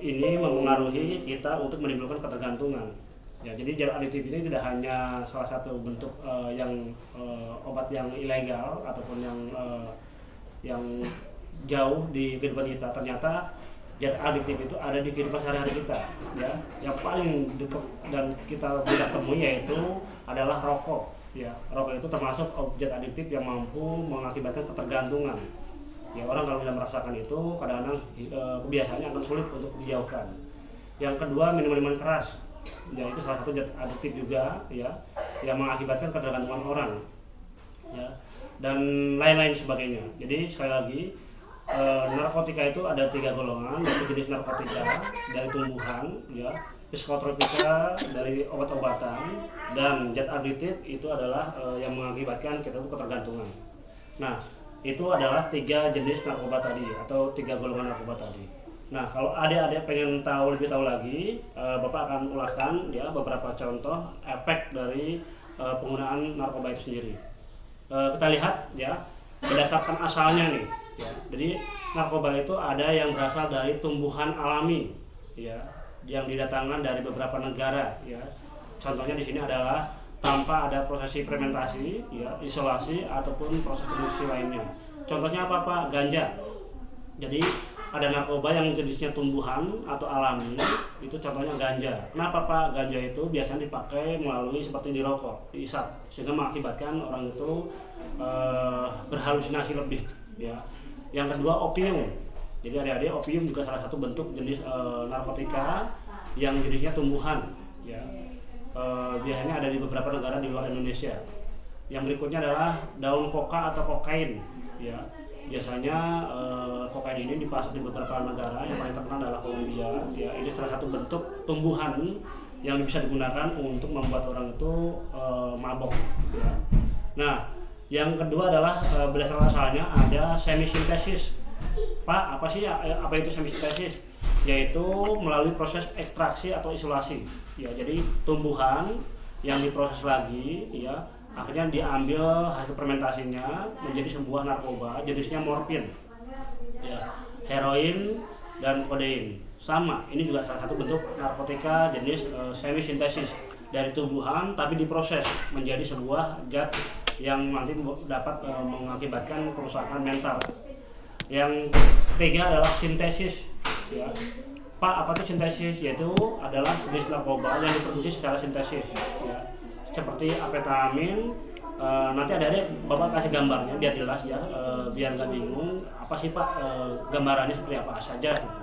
ini mempengaruhi kita untuk menimbulkan ketergantungan. Ya, jadi jarum adiktif ini tidak hanya salah satu bentuk obat yang ilegal ataupun yang jauh di kehidupan kita. Ternyata jarum adiktif itu ada di kehidupan sehari-hari kita. Ya, yang paling dekat dan kita bisa temui yaitu adalah rokok. Ya, rokok itu termasuk objek adiktif yang mampu mengakibatkan ketergantungan. Ya, orang kalau tidak merasakan itu kadang-kadang kebiasaannya akan sulit untuk dijauhkan. Yang kedua, minuman keras. Ya, itu salah satu zat adiktif juga, ya, yang mengakibatkan ketergantungan orang, ya, dan lain-lain sebagainya. Jadi sekali lagi, narkotika itu ada 3 golongan, yaitu jenis narkotika dari tumbuhan, ya, psikotropika dari obat-obatan, dan zat adiktif itu adalah yang mengakibatkan kita ketergantungan. Nah, itu adalah 3 jenis narkoba tadi atau 3 golongan narkoba tadi. Nah, kalau adik-adik pengen lebih tahu lagi, Bapak akan ulaskan ya beberapa contoh efek dari penggunaan narkoba itu sendiri. Kita lihat ya berdasarkan asalnya nih. Ya, jadi narkoba itu ada yang berasal dari tumbuhan alami, ya, yang didatangkan dari beberapa negara. Ya, contohnya di sini adalah tanpa ada proses fermentasi, ya, isolasi ataupun proses produksi lainnya. Contohnya apa Pak? Ganja. Jadi ada narkoba yang jenisnya tumbuhan atau alami, itu contohnya ganja. Kenapa Pak? Ganja itu biasanya dipakai melalui seperti dirokok, diisap, sehingga mengakibatkan orang itu berhalusinasi lebih. Ya. Yang kedua opium. Jadi adik-adik, opium juga salah satu bentuk jenis narkotika yang jenisnya tumbuhan. Ya. Biasanya ada di beberapa negara di luar Indonesia. Yang berikutnya adalah daun koka atau kokain. Ya. Biasanya kokain ini dipasok di beberapa negara, yang paling terkenal adalah Kolombia. Ya, ini salah satu bentuk tumbuhan yang bisa digunakan untuk membuat orang itu mabok. Ya. Nah, yang kedua adalah berdasarkan asalnya ada semisintesis. Pak, apa itu semisintesis? Yaitu melalui proses ekstraksi atau isolasi. Ya, jadi tumbuhan yang diproses lagi, ya, akhirnya diambil hasil fermentasinya menjadi sebuah narkoba jenisnya morfin, ya, heroin dan kodein. Sama, ini juga salah satu bentuk narkotika jenis semisintesis dari tumbuhan tapi diproses menjadi sebuah zat yang nanti dapat mengakibatkan kerusakan mental. Yang ketiga adalah sintesis. Ya. Pak, apa itu sintesis? Yaitu adalah jenis narkoba yang diproduksi secara sintesis. Ya. Seperti amfetamin, nanti ada Bapak kasih gambarnya biar jelas ya, biar nggak bingung apa sih Pak gambarannya seperti apa saja gitu.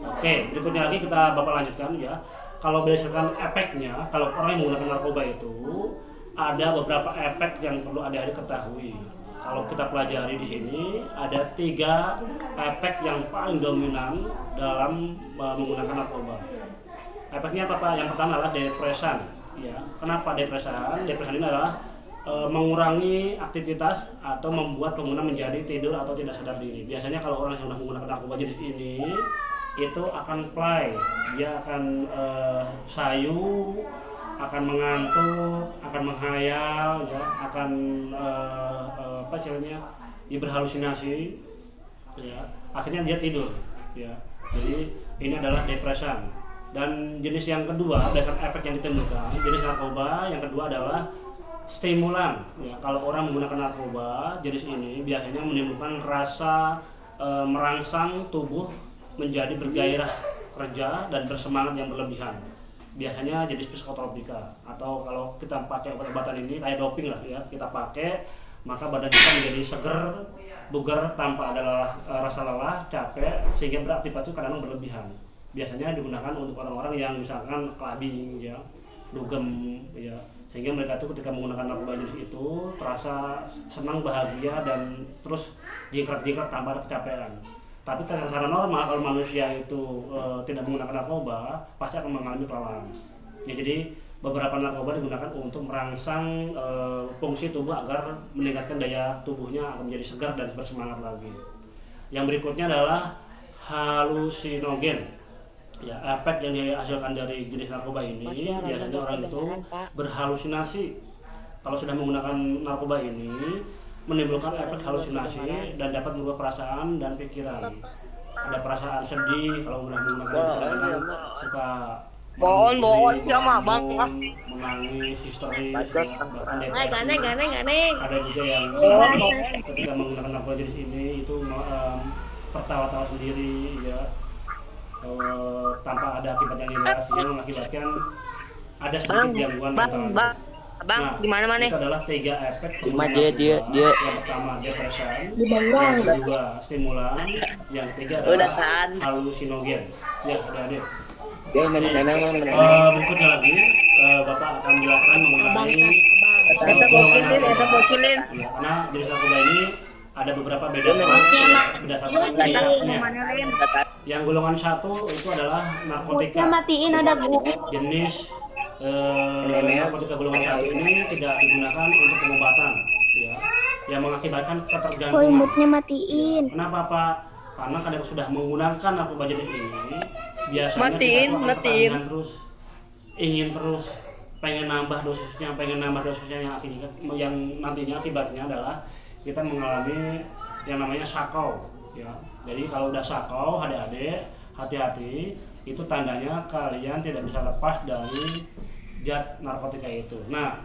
Oke, berikutnya lagi Bapak lanjutkan ya. Kalau berdasarkan efeknya, kalau orang yang menggunakan narkoba itu ada beberapa efek yang perlu adik-adik ketahui. Kalau kita pelajari di sini ada 3 efek yang paling dominan dalam menggunakan narkoba. Efeknya apa Pak? Yang pertama adalah depresan. Ya, kenapa depresan? Depresan ini adalah mengurangi aktivitas atau membuat pengguna menjadi tidur atau tidak sadar diri. Biasanya kalau orang yang sudah menggunakan narkoba jenis ini itu akan play, dia akan sayu, akan mengantuk, akan menghayal, ya, akan berhalusinasi, ya, akhirnya dia tidur. Ya, jadi ini adalah depresan. Dan jenis yang kedua, berdasarkan efek yang ditemukan, jenis narkoba yang kedua adalah stimulan. Ya, kalau orang menggunakan narkoba jenis ini biasanya menimbulkan rasa merangsang tubuh menjadi bergairah kerja dan bersemangat yang berlebihan. Biasanya jenis psikotropika, atau kalau kita pakai obat-obatan ini kayak doping lah ya, kita pakai maka badan kita menjadi seger, bugar tanpa ada rasa lelah, capek, sehingga beraktivitas itu kadang-kadang berlebihan. Biasanya digunakan untuk orang-orang yang misalkan clubbing, ya, dugem, ya, sehingga mereka itu ketika menggunakan narkoba jenis itu terasa senang, bahagia, dan terus jingkrak-jingkrak tanpa ada kecapean. Tapi secara normal kalau manusia itu tidak menggunakan narkoba pasti akan mengalami kelelahan. Ya, jadi beberapa narkoba digunakan untuk merangsang fungsi tubuh agar meningkatkan daya tubuhnya akan menjadi segar dan bersemangat lagi. Yang berikutnya adalah halusinogen. Ya, efek yang dihasilkan dari jenis narkoba ini biasanya orang itu berhalusinasi. Kalau sudah menggunakan narkoba ini menimbulkan efek halusinasi dan dapat merubah perasaan dan pikiran. Ada perasaan sedih kalau sudah menggunakan Bohong sama bang. menangis, histeris, Bacot. ya, bahkan Ganeng, depresi. ganeng. Ada juga yang Bohong. ketika menggunakan narkoba jenis ini itu tertawa-tawa sendiri, ya, tanpa ada akibat yang jelas, yang mengakibatkan ada sedikit gangguan mental. Bang, gimana mana? Itu adalah 3 efek Cuma penggunaan dia. narkoba. Yang pertama depresan, yang kedua stimulan, yang ketiga Udah adalah kan. halusinogen. Ya, adik-adik. Dia memang Berikutnya lagi, Bapak akan jelaskan mengenai Eta bocilin. ya, karena jenis narkoba ini ada beberapa bedanya berdasarkan cirinya. Yang golongan 1 itu adalah narkotika. Matiin ada guru. Jenis narkotika golongan 1 ini tidak digunakan untuk pengobatan, ya, yang mengakibatkan ketergantungan. Mutnya matiin. Kenapa Pak? Karena kadang sudah menggunakan narkoba jenis ini, biasanya Matiin. kita akan ketagihan terus, ingin terus, pengen nambah dosisnya yang nantinya akibatnya adalah kita mengalami yang namanya sakau, ya. Jadi kalau udah sakau, adik-adik hati-hati, itu tandanya kalian tidak bisa lepas dari zat narkotika itu. Nah,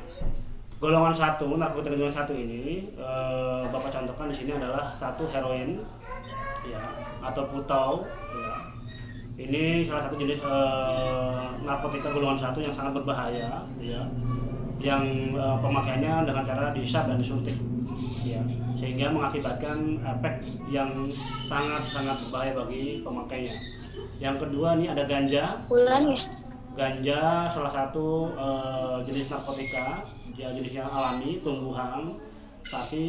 golongan 1, narkotika golongan 1 ini Bapak contohkan di sini adalah 1 heroin, ya, atau putau, ya. Ini salah satu jenis narkotika golongan 1 yang sangat berbahaya, ya, yang pemakaiannya dengan cara dihisap dan disuntik, ya, sehingga mengakibatkan efek yang sangat berbahaya bagi pemakainya. Yang kedua, ini ada ganja. Ganja salah satu jenis narkotika, ya, jenis yang alami, tumbuhan, tapi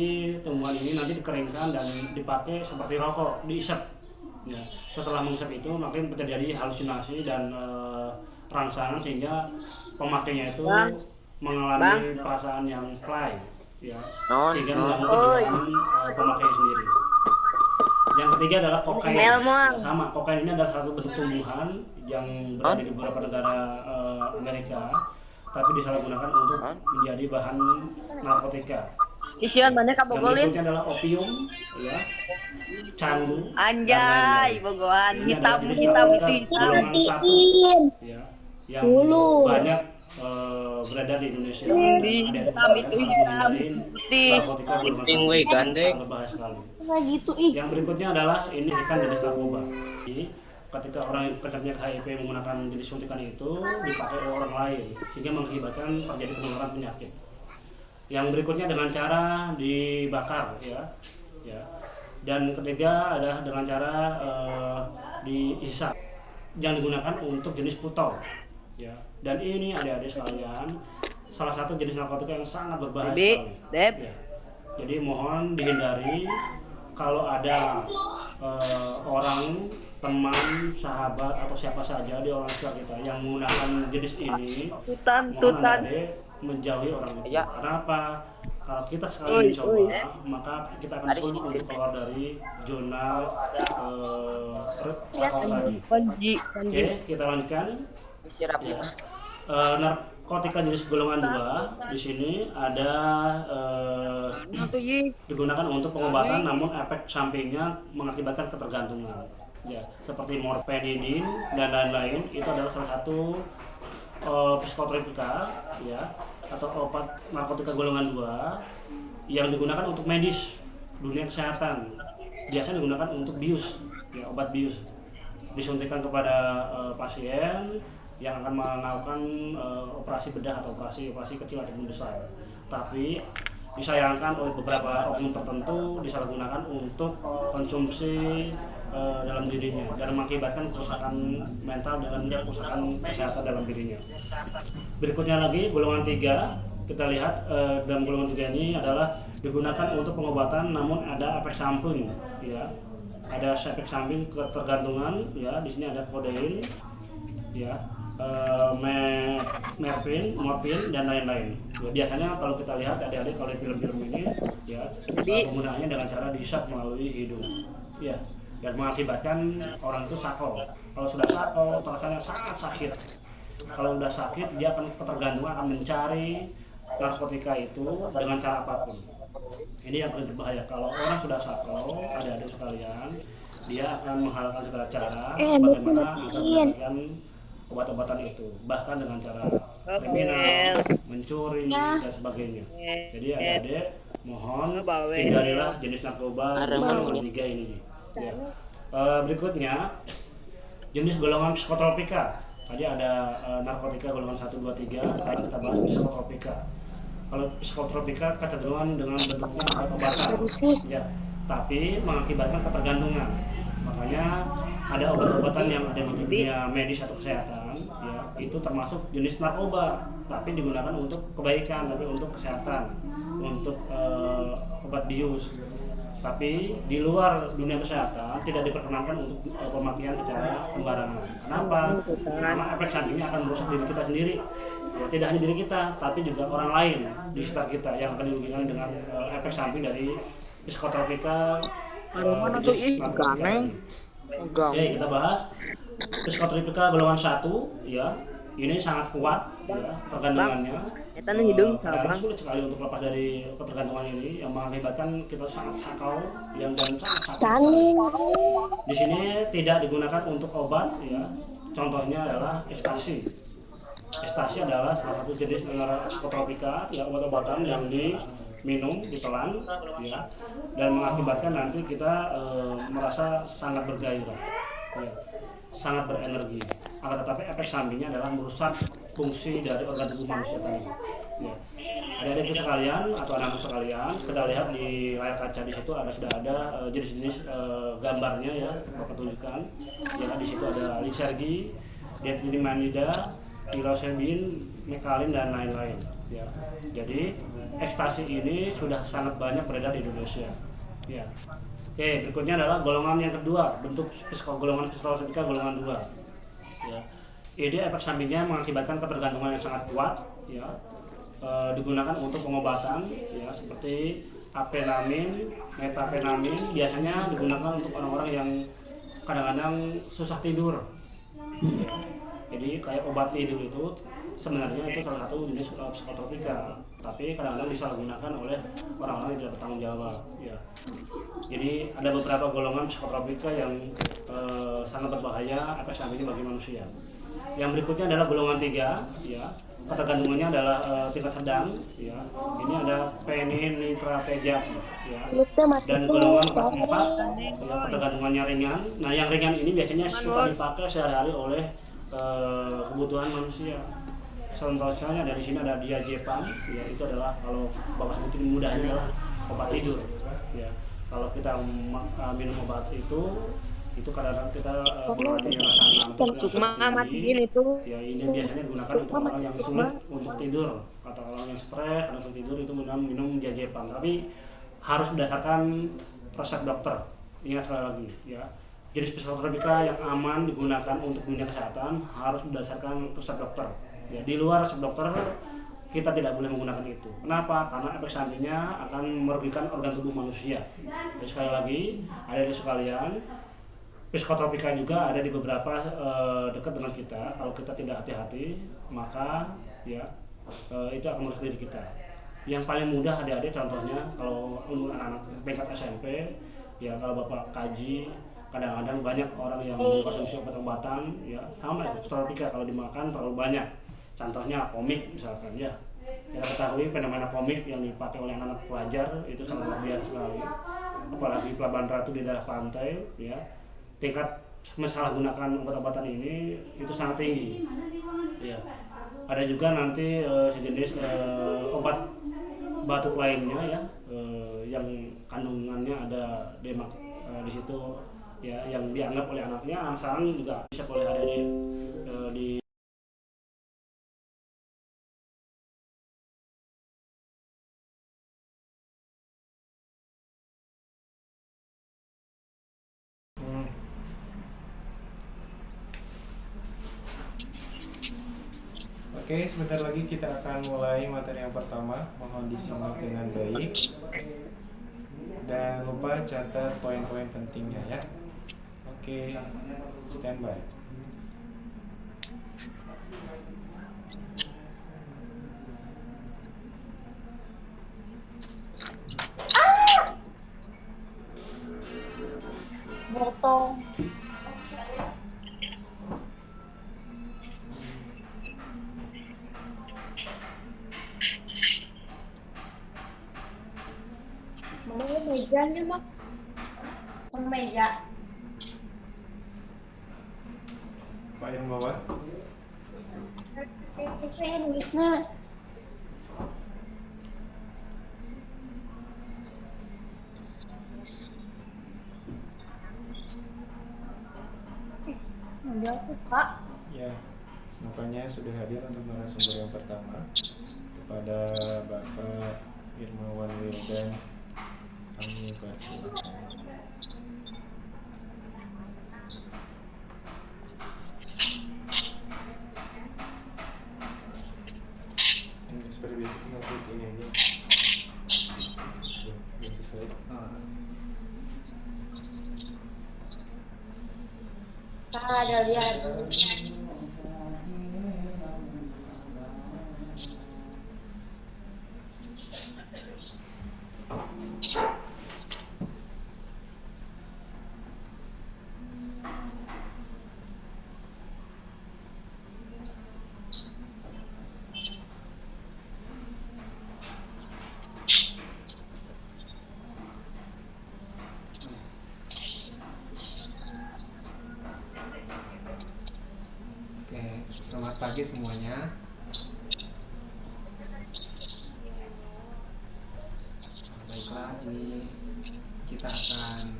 tumbuhan ini nanti dikeringkan dan dipakai seperti rokok, diisap. Ya, setelah menghisap itu makin terjadi halusinasi dan rangsangan sehingga pemakainya itu mengalami perasaan yang fly, ya, sehingga mengganggu kejiwaan pemakainya sendiri. Yang ketiga adalah kokain. Sama, kokain ini adalah satu bentuk tumbuhan yang berada di beberapa negara Amerika, tapi disalahgunakan untuk menjadi bahan narkotika. Isian mana kabogolin? Berikutnya adalah opium, ya, candu. Anjay, bogohan hitam itu hitam. Ya, yang banyak beredar di Indonesia. Hitam itu hitam. Narkotika golongan gandeng. berbahaya sekali. Gitu Yang berikutnya adalah ini kan jenis narkoba. Jadi, ketika orang yang terkena HIV menggunakan jenis suntikan itu dipakai oleh orang lain sehingga mengakibatkan terjadi penularan penyakit. Yang berikutnya dengan cara dibakar, ya. Dan ketiga adalah dengan cara dihisap yang digunakan untuk jenis putau, ya. Dan ini adik-adik sekalian salah satu jenis narkotika yang sangat berbahaya sekali. Ya. Jadi mohon dihindari kalau ada orang, teman, sahabat atau siapa saja di orang sekitar kita yang menggunakan jenis ini, mohon adik menjauhi orang itu. Kenapa? Kalau kita sekali mencoba, maka kita akan sulit untuk keluar dari zona tadi. Oke, kita lanjutkan. Ya. Narkotika jenis golongan 2 di sini ada digunakan untuk pengobatan, namun efek sampingnya mengakibatkan ketergantungan. Ya, seperti morfinin dan lain-lain, itu adalah salah satu psikotropika, ya, atau obat narkotika golongan 2 yang digunakan untuk medis, dunia kesehatan. Biasanya digunakan untuk bius, ya, obat bius. Disuntikan kepada pasien yang akan melakukan operasi bedah atau operasi kecil ataupun besar. Tapi disayangkan oleh beberapa oknum tertentu disalahgunakan untuk konsumsi dalam dirinya dan mengakibatkan kerusakan mental dan kerusakan kesehatan dalam dirinya. Berikutnya lagi golongan 3, kita lihat dalam golongan 3 ini adalah digunakan untuk pengobatan namun ada efek samping, ya. Ada efek samping ketergantungan, ya. Di sini ada kodein, ya, morfin dan lain-lain. Biasanya kalau kita lihat adik-adik kalau film-film ini, ya, penggunaannya dengan cara dihisap melalui hidung, ya, dan mengakibatkan orang itu sakau. Kalau sudah sakau, perasaannya sangat sakit. Kalau sudah sakit, dia akan ketergantungan, akan mencari narkotika itu dengan cara apapun. Ini yang paling berbahaya. Kalau orang sudah sakau, adik-adik sekalian, dia akan menghalalkan segala cara bagaimana agar mendapatkan obat obat-obatan itu, bahkan dengan cara kriminal, mencuri dan sebagainya. Jadi adik-adik mohon hindarilah jenis narkoba golongan 3 ini. Ya. Berikutnya jenis golongan psikotropika. Tadi ada narkotika golongan 1, 2, 3. Sekarang kita bahas psikotropika. Kalau psikotropika kecenderungan dengan bentuknya obat-obatan, ya, tapi mengakibatkan ketergantungan. Makanya ada obat-obatan yang ada di dunia medis atau kesehatan, ya, itu termasuk jenis narkoba, tapi digunakan untuk kebaikan, tapi untuk kesehatan, untuk obat bius. Tapi di luar dunia kesehatan tidak diperkenankan untuk pemakaian secara sembarangan. Kenapa? Karena efek sampingnya akan merusak diri kita sendiri. Ya, tidak hanya diri kita, tapi juga orang lain di sekitar kita yang akan dirugikan dengan efek samping dari psikotropika. Oke, kita bahas psikotropika golongan 1, ya. Ini sangat kuat, ya, tergantungannya. Karena sulit sekali untuk lepas dari ketergantungan ini yang mengakibatkan kita sangat sakau dan sangat sakit. Di sini tidak digunakan untuk obat, ya. Contohnya adalah ekstasi. Ekstasi adalah salah satu jenis psikotropika, ya, obat-obatan yang diminum, ditelan, ya, dan mengakibatkan nanti kita merasa sangat bergairah, ya, sangat berenergi. Akan tetapi efek sampingnya adalah merusak fungsi dari organ tubuh manusia tadi. Ya. Adik-adik sekalian atau anak-anak sekalian, kita lihat di layar kaca di situ sudah ada jenis-jenis gambarnya, ya, Bapak tunjukkan. Ya, di situ ada lisergi, diethylmanida, psilocybin, mekalin dan lain-lain. Ya. Jadi ekstasi ini sudah sangat banyak beredar di Indonesia. Ya. Oke, berikutnya adalah golongan yang kedua, bentuk golongan psikotropika golongan 2. Ya. Ini efek sampingnya mengakibatkan ketergantungan yang sangat kuat, ya. Digunakan untuk pengobatan, ya, seperti aphenamin, metaphenamin, biasanya digunakan untuk orang-orang yang kadang-kadang susah tidur. Ya. Jadi kayak obat tidur itu sebenarnya itu salah satu jenis psikotropika, tapi kadang-kadang disalahgunakan oleh orang-orang yang tidak bertanggung jawab, ya. Jadi ada beberapa golongan psikotropika yang sangat berbahaya efek sampingnya bagi manusia. Yang berikutnya adalah golongan 3, ya. Ketergantungannya adalah tingkat sedang, ya. Ini ada phenylnitratejap, ya. Dan golongan 4, ya, ketergantungannya ringan. Nah, yang ringan ini biasanya suka dipakai sehari-hari oleh kebutuhan manusia. Contohnya dari sini ada diazepam, ya, itu adalah kalau Bapak sebutin mudahnya adalah obat tidur, ya. Kalau kita minum obat itu kadang-kadang kita melatih rasa ngantuk yang tinggi. Ya, ini biasanya digunakan untuk orang yang sulit untuk tidur atau orang yang stres karena sulit tidur itu minum diazepam, tapi harus berdasarkan resep dokter. Ingat sekali lagi, ya. Jenis psikotropika yang aman digunakan untuk dunia kesehatan harus berdasarkan resep dokter. Ya, di luar resep dokter kita tidak boleh menggunakan itu. Kenapa? Karena efek sampingnya akan merugikan organ tubuh manusia. Jadi sekali lagi, adik-adik sekalian, psikotropika juga ada di beberapa dekat dengan kita. Kalau kita tidak hati-hati, maka, ya, itu akan merusak diri kita. Yang paling mudah adik-adik contohnya kalau untuk anak-anak tingkat SMP, ya, kalau Bapak kaji, kadang-kadang banyak orang yang mengkonsumsi obat-obatan, ya, sama psikotropika kalau dimakan terlalu banyak. Contohnya komik misalkan, ya. Kita ketahui fenomena komik yang dipakai oleh anak-anak pelajar itu sangat luar biasa sekali. Apalagi Pelabuhan Ratu di daerah pantai, ya. Tingkat menyalahgunakan obat-obatan ini itu sangat tinggi. Ya. Ada juga nanti sejenis obat batuk lainnya, ya, yang kandungannya ada demak di situ, ya, yang dianggap oleh anaknya sekarang juga bisa boleh ada di Oke, sebentar lagi kita akan mulai materi yang pertama. Mohon disimak dengan baik. Dan lupa catat poin-poin pentingnya, ya. Oke, standby. Botol. Mejanya mah meja. Pak Irmawan. Nulisnya. Enggak tuh, Pak. Ya, makanya sudah hadir untuk narasumber yang pertama kepada Bapak Irmawan Wildan. Kami persilakan. Ini seperti biasa tinggal klik ini aja. Ganti slide. Ada lihat. Oke, selamat pagi semuanya. Baiklah, ini kita akan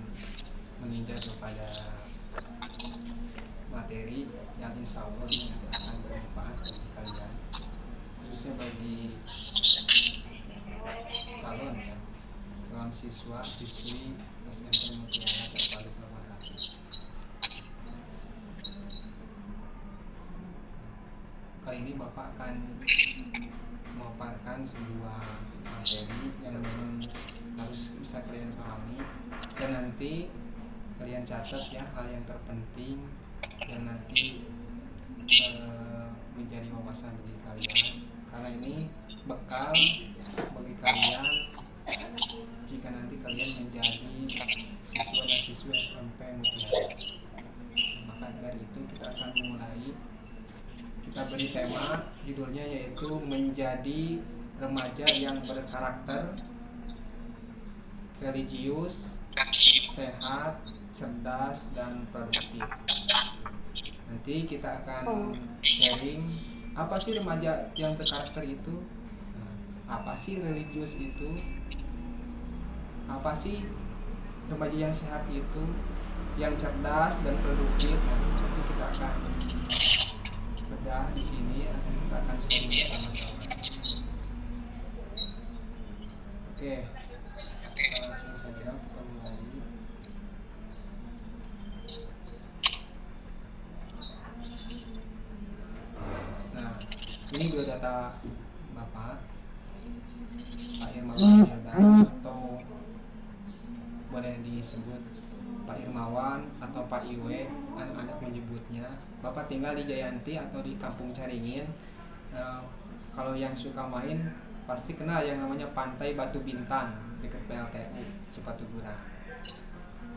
menginjak kepada materi yang insya Allah ini nanti akan bermanfaat bagi kalian, khususnya bagi calon siswa siswi SMP Mutiara Terpadu Purwakarta. Kali ini Bapak akan memaparkan sebuah materi yang memang harus bisa kalian pahami, dan nanti kalian catat ya hal yang terpenting yang nanti menjadi wawasan bagi kalian, karena ini bekal bagi kalian jika nanti kalian menjadi siswa dan siswi SMP Mutiara. Maka dari itu kita akan memulai. Kita beri tema judulnya yaitu menjadi remaja yang berkarakter, religius, sehat, cerdas, dan produktif. Nanti kita akan sharing apa sih remaja yang berkarakter itu, apa sih religius itu, apa sih remaja yang sehat itu, yang cerdas dan produktif. Nanti kita akan bedah di sini, kita akan sharing bersama-sama. Oke, langsung saja kita mulai. Nah, ini dua data Bapak, Pak Irmawan Wildan, atau boleh disebut Pak Irmawan atau Pak Iwe, anak-anak menyebutnya. Bapak tinggal di Jayanti atau di Kampung Caringin. Kalau yang suka main pasti kenal yang namanya Pantai Batu Bintang dekat PLTU Cipatujura.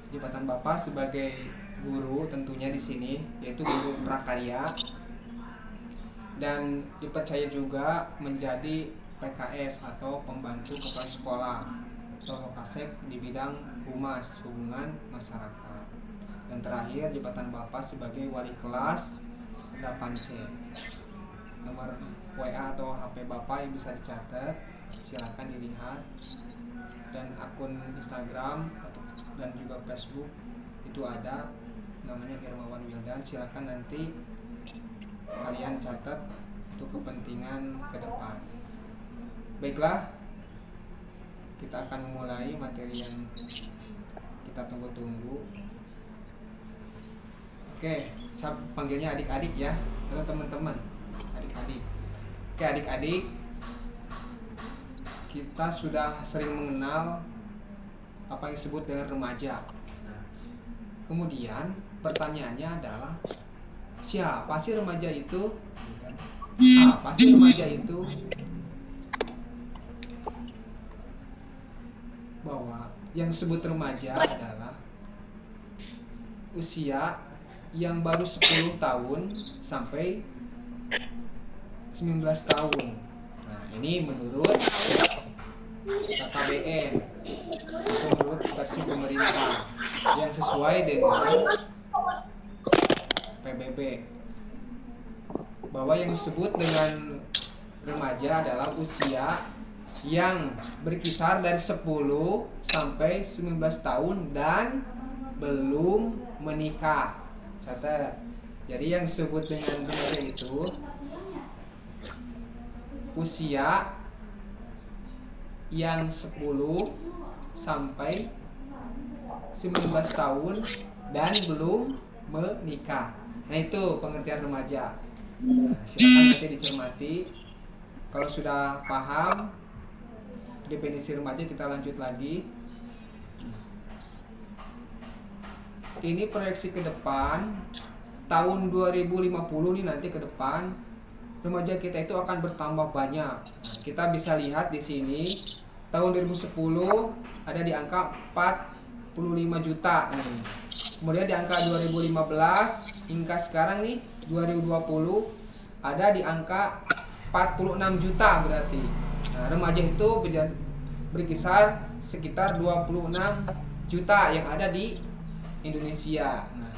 Jabatan Bapak sebagai guru tentunya di sini yaitu guru prakarya, dan dipercaya juga menjadi PKS atau pembantu kepala sekolah atau Kapasek di bidang humas, hubungan masyarakat. Dan terakhir jabatan Bapak sebagai wali kelas 8C. Nomor WA atau HP Bapak yang bisa dicatat, silakan dilihat. Dan akun Instagram dan juga Facebook itu ada, namanya Irmawan Wildan. Silakan nanti kalian catat untuk kepentingan ke depan. Baiklah, kita akan memulai materi yang kita tunggu-tunggu. Oke, saya panggilnya adik-adik ya, atau teman-teman, adik-adik. Oke, adik-adik, kita sudah sering mengenal apa yang disebut dengan remaja. Nah, kemudian pertanyaannya adalah, siapa sih remaja itu? Apa sih remaja itu? Bahwa yang disebut remaja adalah usia yang baru 10 tahun sampai 19 tahun. Nah, ini menurut KKBN atau menurut versi pemerintah yang sesuai dengan PBB, bahwa yang disebut dengan remaja adalah usia yang berkisar dari 10 sampai 19 tahun dan belum menikah. Catat. Jadi yang disebut dengan remaja itu usia yang 10 sampai 19 tahun dan belum menikah. Nah, itu pengertian remaja. Nah, silakan nanti dicermati. Kalau sudah paham definisi remaja, kita lanjut lagi. Ini proyeksi ke depan tahun 2050 nih, nanti ke depan remaja kita itu akan bertambah banyak. Kita bisa lihat di sini tahun 2010 ada di angka 45 juta. Kemudian di angka 2015 hingga sekarang nih 2020 ada di angka 46 juta berarti. Nah, remaja itu berkisar sekitar 26 juta yang ada di Indonesia. Nah,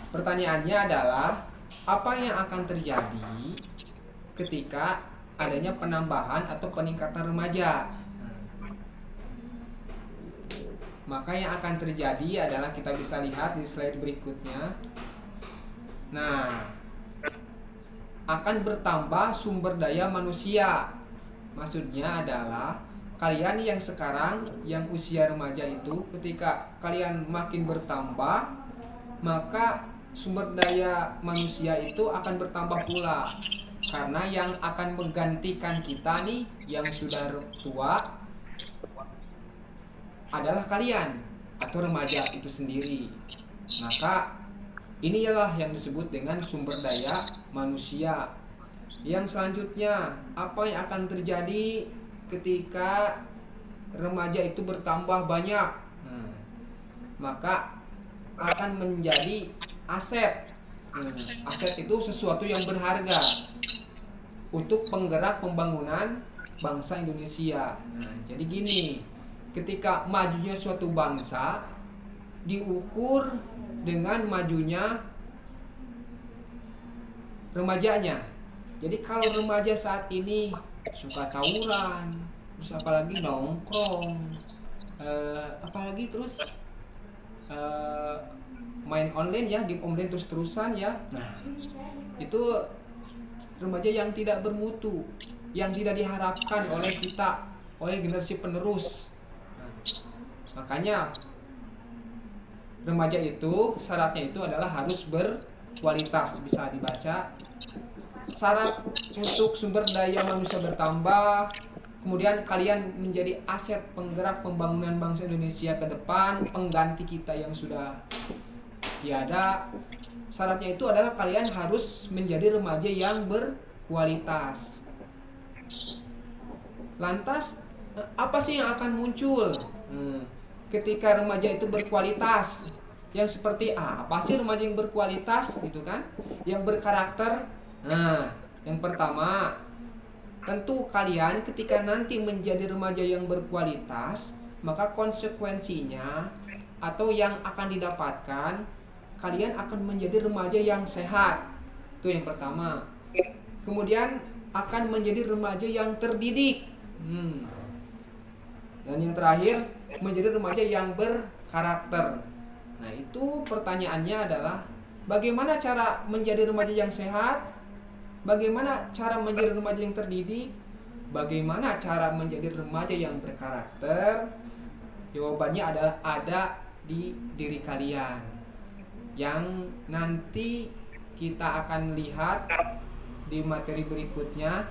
pertanyaannya adalah apa yang akan terjadi ketika adanya penambahan atau peningkatan remaja? Maka yang akan terjadi adalah kita bisa lihat di slide berikutnya. Nah, akan bertambah sumber daya manusia. Maksudnya adalah kalian yang sekarang yang usia remaja itu, ketika kalian makin bertambah, maka sumber daya manusia itu akan bertambah pula. Karena yang akan menggantikan kita nih yang sudah tua adalah kalian atau remaja itu sendiri. Maka inilah yang disebut dengan sumber daya manusia. Yang selanjutnya, apa yang akan terjadi ketika remaja itu bertambah banyak? Maka akan menjadi aset. Aset itu sesuatu yang berharga untuk penggerak pembangunan bangsa Indonesia. Jadi gini, ketika majunya suatu bangsa diukur dengan majunya remajanya. Jadi kalau remaja saat ini suka tawuran, terus apalagi nongkrong, apalagi terus main online ya, game online terus-terusan ya. Nah, itu remaja yang tidak bermutu, yang tidak diharapkan oleh kita, oleh generasi penerus. Makanya remaja itu syaratnya itu adalah harus berkualitas. Bisa dibaca syarat untuk sumber daya manusia bertambah, kemudian kalian menjadi aset penggerak pembangunan bangsa Indonesia ke depan, pengganti kita yang sudah tiada. Syaratnya itu adalah kalian harus menjadi remaja yang berkualitas. Lantas apa sih yang akan muncul ketika remaja itu berkualitas? Yang seperti apa sih remaja yang berkualitas gitu kan? Yang berkarakter. Nah, yang pertama, tentu kalian ketika nanti menjadi remaja yang berkualitas, maka konsekuensinya atau yang akan didapatkan, kalian akan menjadi remaja yang sehat. Itu yang pertama. Kemudian akan menjadi remaja yang terdidik. Dan yang terakhir, menjadi remaja yang berkarakter. Nah, itu pertanyaannya adalah bagaimana cara menjadi remaja yang sehat? Bagaimana cara menjadi remaja yang terdidik? Bagaimana cara menjadi remaja yang berkarakter? Jawabannya adalah ada di diri kalian, yang nanti kita akan lihat di materi berikutnya.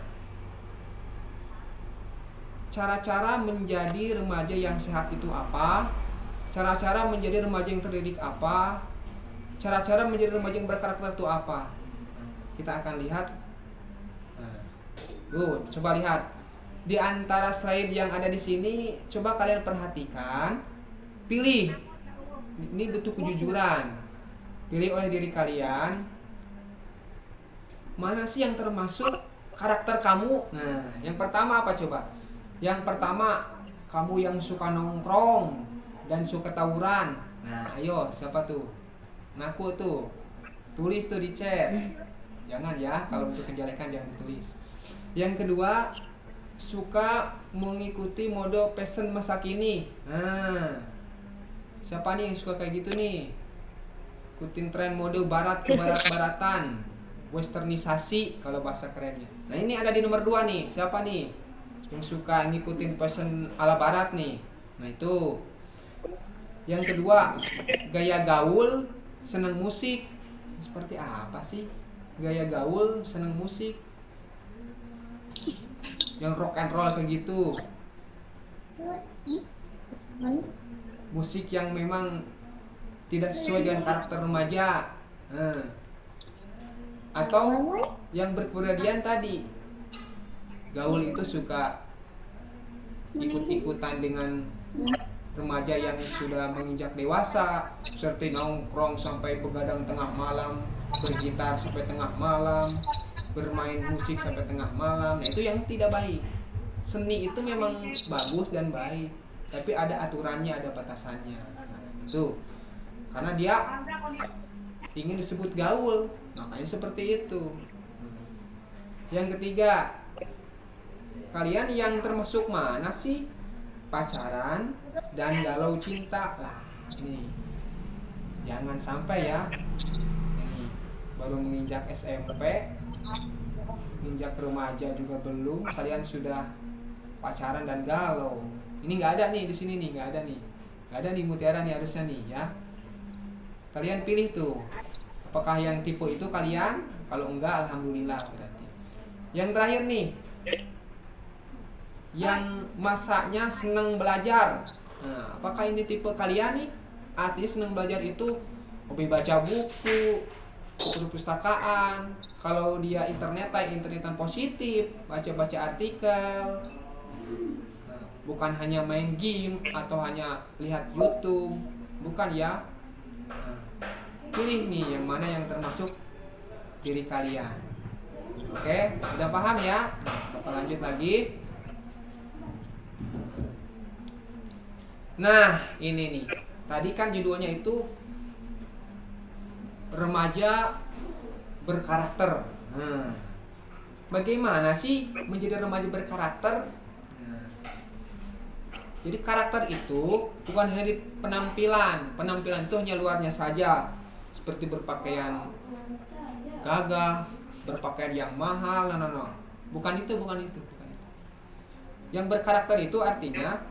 Cara-cara menjadi remaja yang sehat itu apa? Cara-cara menjadi remaja yang terdidik apa? Cara-cara menjadi remaja yang berkarakter itu apa? Kita akan lihat. Coba lihat di antara slide yang ada di sini. Coba kalian perhatikan, pilih. Ini butuh kejujuran. Pilih oleh diri kalian, mana sih yang termasuk karakter kamu. Nah, yang pertama apa coba? Yang pertama, kamu yang suka nongkrong dan suka tawuran. Nah, ayo, siapa tuh? Ngaku tuh. Tulis tuh di chat. Jangan ya, kalau untuk kejelekan jangan ditulis. Yang kedua, suka mengikuti mode fashion masa kini. Nah, siapa nih yang suka kayak gitu nih? Ikutin tren mode barat ke barat-baratan, westernisasi kalau bahasa kerennya. Nah, ini ada di nomor 2 nih. Siapa nih yang suka ngikutin fashion ala barat nih? Nah, itu. Yang kedua, gaya gaul, senang musik. Seperti apa sih? Gaya gaul, senang musik. Yang rock and roll kayak gitu. Musik yang memang tidak sesuai dengan karakter remaja. Atau yang berkepribadian tadi, gaul itu suka ikut-ikutan dengan remaja yang sudah menginjak dewasa, seperti nongkrong sampai begadang tengah malam, bergitar sampai tengah malam, bermain musik sampai tengah malam. Nah, itu yang tidak baik. Seni itu memang bagus dan baik, tapi ada aturannya, ada batasannya. Nah, itu karena dia ingin disebut gaul, makanya seperti itu. Yang ketiga, kalian yang termasuk mana sih? Pacaran dan galau cinta. Lah, ini jangan sampai ya. Ini baru menginjak SMP, menginjak remaja juga belum, kalian sudah pacaran dan galau. Ini nggak ada nih di sini nih, nggak ada nih. Nggak ada nih Mutiara nih harusnya nih ya. Kalian pilih tuh. Apakah yang tipe itu kalian? Kalau enggak, alhamdulillah berarti. Yang terakhir nih, yang masanya senang belajar. Nah, apakah ini tipe kalian nih? Artinya senang belajar itu hobi baca buku, perpustakaan. Kalau dia internetan positif, baca-baca artikel. Nah, bukan hanya main game atau hanya lihat YouTube, bukan ya. Nah, pilih nih yang mana yang termasuk diri kalian. Oke, udah paham ya? Kita lanjut lagi. Nah, ini nih. Tadi kan judulnya itu remaja berkarakter. Nah, bagaimana sih menjadi remaja berkarakter? Nah, jadi karakter itu bukan hanya di penampilan. Penampilan itu hanya luarnya saja, seperti berpakaian gagah, berpakaian yang mahal. No. Bukan itu. Yang berkarakter itu artinya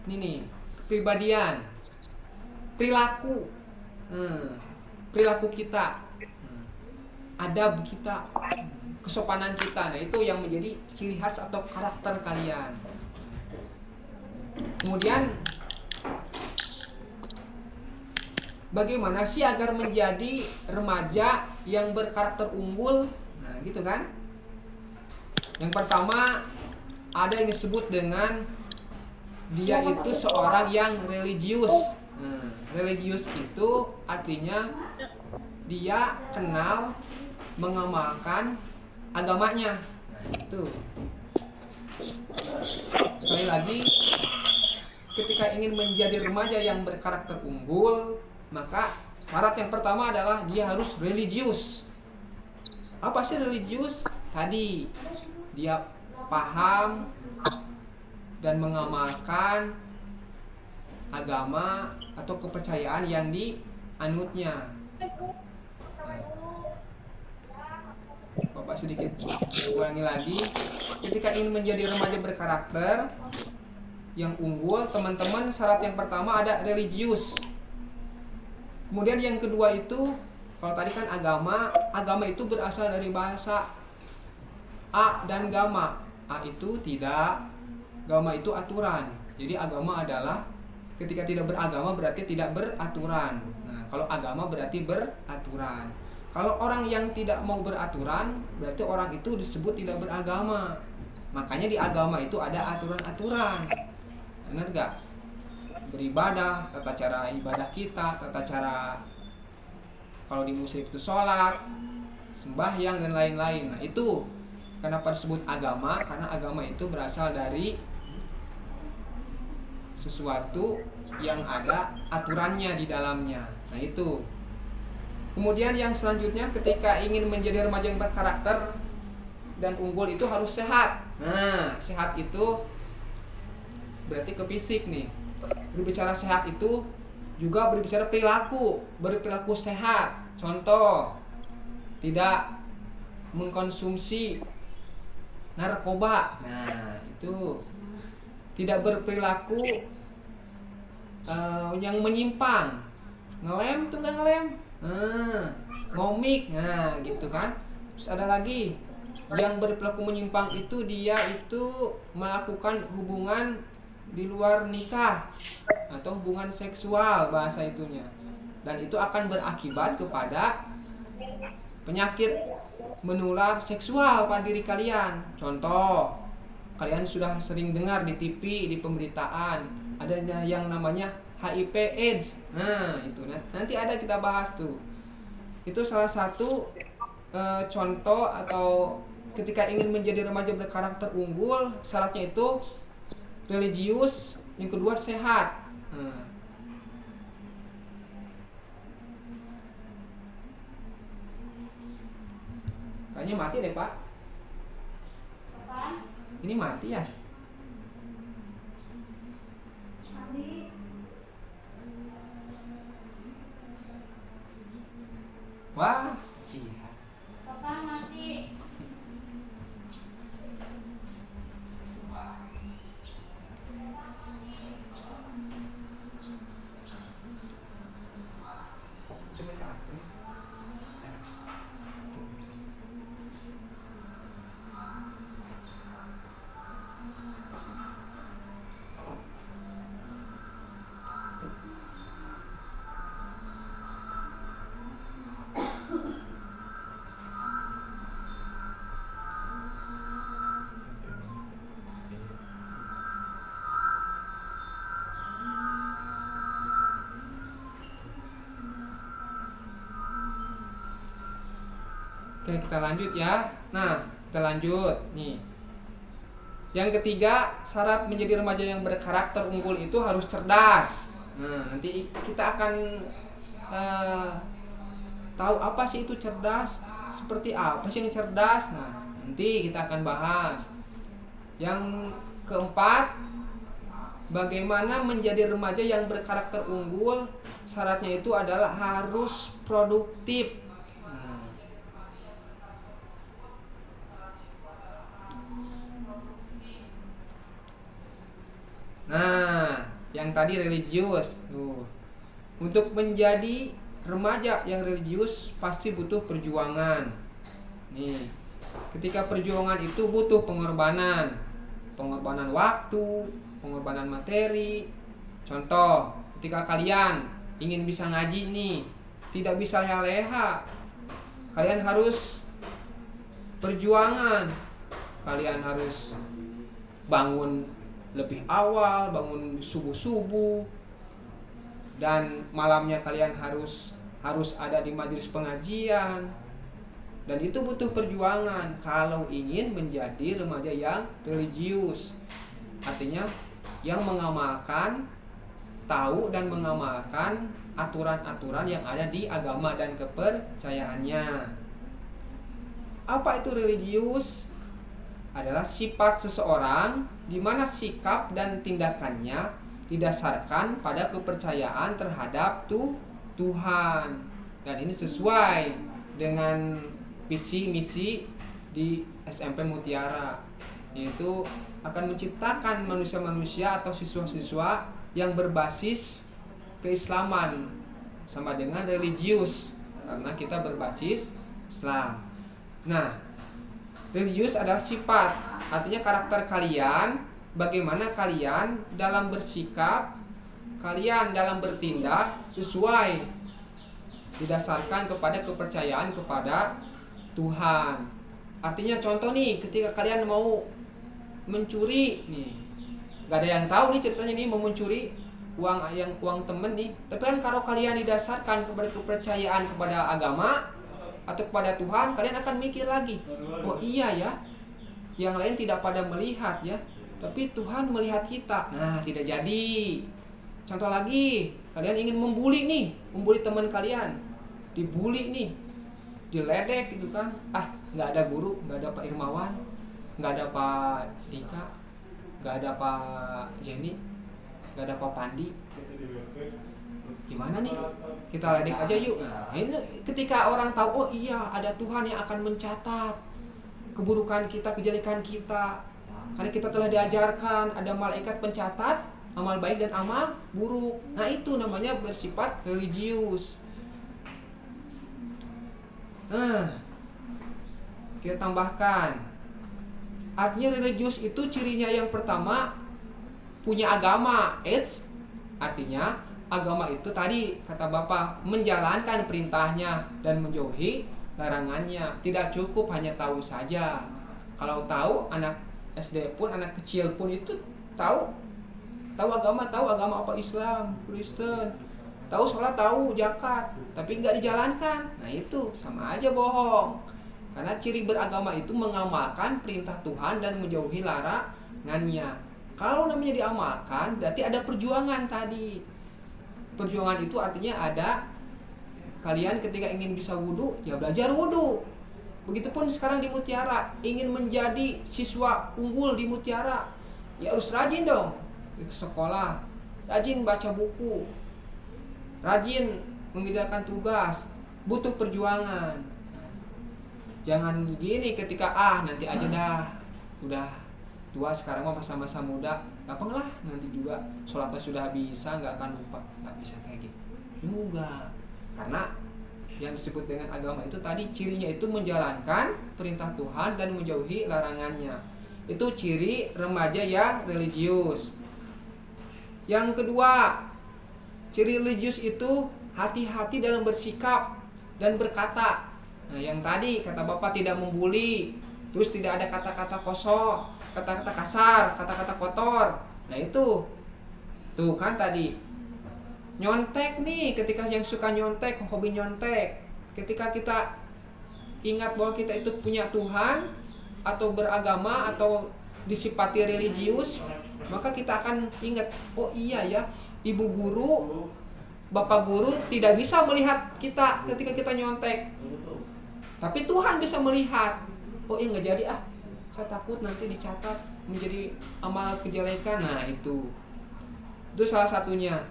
ini nih, kepribadian, perilaku, perilaku kita, adab kita, kesopanan kita. Nah, itu yang menjadi ciri khas atau karakter kalian. Kemudian bagaimana sih agar menjadi remaja yang berkarakter unggul? Nah, gitu kan. Yang pertama ada yang disebut dengan dia itu seorang yang religius. Religius itu artinya dia kenal mengamalkan agamanya. Nah, itu. Sekali lagi, ketika ingin menjadi remaja yang berkarakter unggul, maka syarat yang pertama adalah dia harus religius. Apa sih religius? Tadi dia paham dan mengamalkan agama atau kepercayaan yang dianutnya. Bapak sedikit ulangi lagi. Ketika ingin menjadi remaja berkarakter yang unggul, teman-teman, syarat yang pertama ada religius. Kemudian yang kedua itu, kalau tadi kan agama itu berasal dari bahasa a dan gama. A itu tidak, gama itu aturan. Jadi agama adalah ketika tidak beragama berarti tidak beraturan. Nah, kalau agama berarti beraturan. Kalau orang yang tidak mau beraturan, berarti orang itu disebut tidak beragama. Makanya di agama itu ada aturan-aturan. Benar gak? Beribadah, tata cara ibadah kita, tata cara kalau di muslim itu sholat, sembahyang dan lain-lain. Nah, itu kenapa disebut agama? Karena agama itu berasal dari sesuatu yang ada aturannya di dalamnya. Nah itu. Kemudian yang selanjutnya, ketika ingin menjadi remaja yang berkarakter dan unggul itu harus sehat. Nah, sehat itu berarti ke fisik nih. Berbicara sehat itu juga berbicara berperilaku sehat. Contoh, tidak mengkonsumsi narkoba. Nah, itu tidak berperilaku yang menyimpang. Ngelem tuh nggak ngelem. Ngomik, nah gitu kan. Terus ada lagi yang berperilaku menyimpang itu dia itu melakukan hubungan di luar nikah atau hubungan seksual bahasa itunya, dan itu akan berakibat kepada penyakit menular seksual pada diri kalian. Contoh, kalian sudah sering dengar di TV, di pemberitaan adanya yang namanya HIV/AIDS. Nah itu nanti ada kita bahas tuh. Itu salah satu contoh, atau ketika ingin menjadi remaja berkarakter unggul, syaratnya itu religius, yang kedua sehat. Kayaknya mati deh Pak. Ini mati ya? Wah, sihat. Papa mati. Oke, kita lanjut ya. Nah, kita lanjut nih. Yang ketiga, syarat menjadi remaja yang berkarakter unggul itu harus cerdas. Nah, nanti kita akan tahu apa sih itu cerdas, seperti apa sih ini cerdas. Nah, nanti kita akan bahas. Yang keempat, bagaimana menjadi remaja yang berkarakter unggul? Syaratnya itu adalah harus produktif. Nah, yang tadi religius. Untuk menjadi remaja yang religius pasti butuh perjuangan. Nih, ketika perjuangan itu butuh pengorbanan. Pengorbanan waktu, pengorbanan materi. Contoh, ketika kalian ingin bisa ngaji nih, tidak bisa leha-leha. Kalian harus perjuangan. Kalian harus bangun lebih awal, bangun subuh-subuh, dan malamnya kalian harus ada di majelis pengajian, dan itu butuh perjuangan kalau ingin menjadi remaja yang religius. Artinya yang mengamalkan, tahu dan mengamalkan aturan-aturan yang ada di agama dan kepercayaannya. Apa itu religius? Adalah sifat seseorang di mana sikap dan tindakannya didasarkan pada kepercayaan terhadap Tuhan. Dan ini sesuai dengan visi misi di SMP Mutiara, yaitu akan menciptakan manusia-manusia atau siswa-siswa yang berbasis keislaman, sama dengan religius karena kita berbasis Islam. Nah, religius adalah sifat, artinya karakter kalian, bagaimana kalian dalam bersikap, kalian dalam bertindak sesuai didasarkan kepada kepercayaan kepada Tuhan. Artinya contoh nih, ketika kalian mau mencuri nih, gak ada yang tahu nih ceritanya nih, mau mencuri uang temen nih, tapi kan kalau kalian didasarkan kepada kepercayaan kepada agama atau kepada Tuhan, kalian akan mikir lagi, oh iya ya, yang lain tidak pada melihat ya, tapi Tuhan melihat kita. Nah, tidak jadi. Contoh lagi, kalian ingin membuli teman kalian, dibully nih, diledek gitu kan. Nggak ada guru, nggak ada Pak Irmawan, nggak ada Pak Dika, nggak ada Pak Jenny, nggak ada Pak Pandi. Gimana nih? Kita ledek aja yuk. Nah, ini ketika orang tahu, oh iya ada Tuhan yang akan mencatat keburukan kita, kejelekan kita. Karena kita telah diajarkan ada malaikat pencatat amal baik dan amal buruk. Nah, itu namanya bersifat religius. Nah, kita tambahkan, artinya religius itu cirinya yang pertama punya agama. Artinya agama itu tadi kata Bapak menjalankan perintahnya dan menjauhi larangannya. Tidak cukup hanya tahu saja. Kalau tahu, anak SD pun, anak kecil pun itu tahu agama apa, Islam, Kristen, tahu sholat, tahu zakat, tapi nggak dijalankan. Nah, itu sama aja bohong. Karena ciri beragama itu mengamalkan perintah Tuhan dan menjauhi larangannya. Kalau namanya diamalkan, berarti ada perjuangan tadi. Perjuangan itu artinya ada kalian ketika ingin bisa wudhu, ya belajar wudhu. Begitupun sekarang di Mutiara, ingin menjadi siswa unggul di Mutiara, ya harus rajin dong ke sekolah, rajin baca buku, rajin mengerjakan tugas, butuh perjuangan. Jangan gini ketika nanti aja dah, udah tua sekarang mah masa-masa muda, gampang lah nanti juga sholatnya sudah bisa, nggak akan lupa. Nggak bisa kayak gitu juga, karena yang disebut dengan agama itu tadi cirinya itu menjalankan perintah Tuhan dan menjauhi larangannya. Itu ciri remaja yang religius. Yang kedua, ciri religius itu hati-hati dalam bersikap dan berkata. Nah, yang tadi kata Bapak tidak membuli, terus tidak ada kata-kata kosong, kata-kata kasar, kata-kata kotor. Nah, itu tuh kan tadi nyontek nih, ketika yang suka nyontek, hobi nyontek, ketika kita ingat bahwa kita itu punya Tuhan atau beragama atau disifati religius, maka kita akan ingat, oh iya ya, ibu guru, bapak guru tidak bisa melihat kita ketika kita nyontek, tapi Tuhan bisa melihat. Oh iya, nggak jadi saya takut nanti dicatat menjadi amal kejelekan. Nah, itu salah satunya.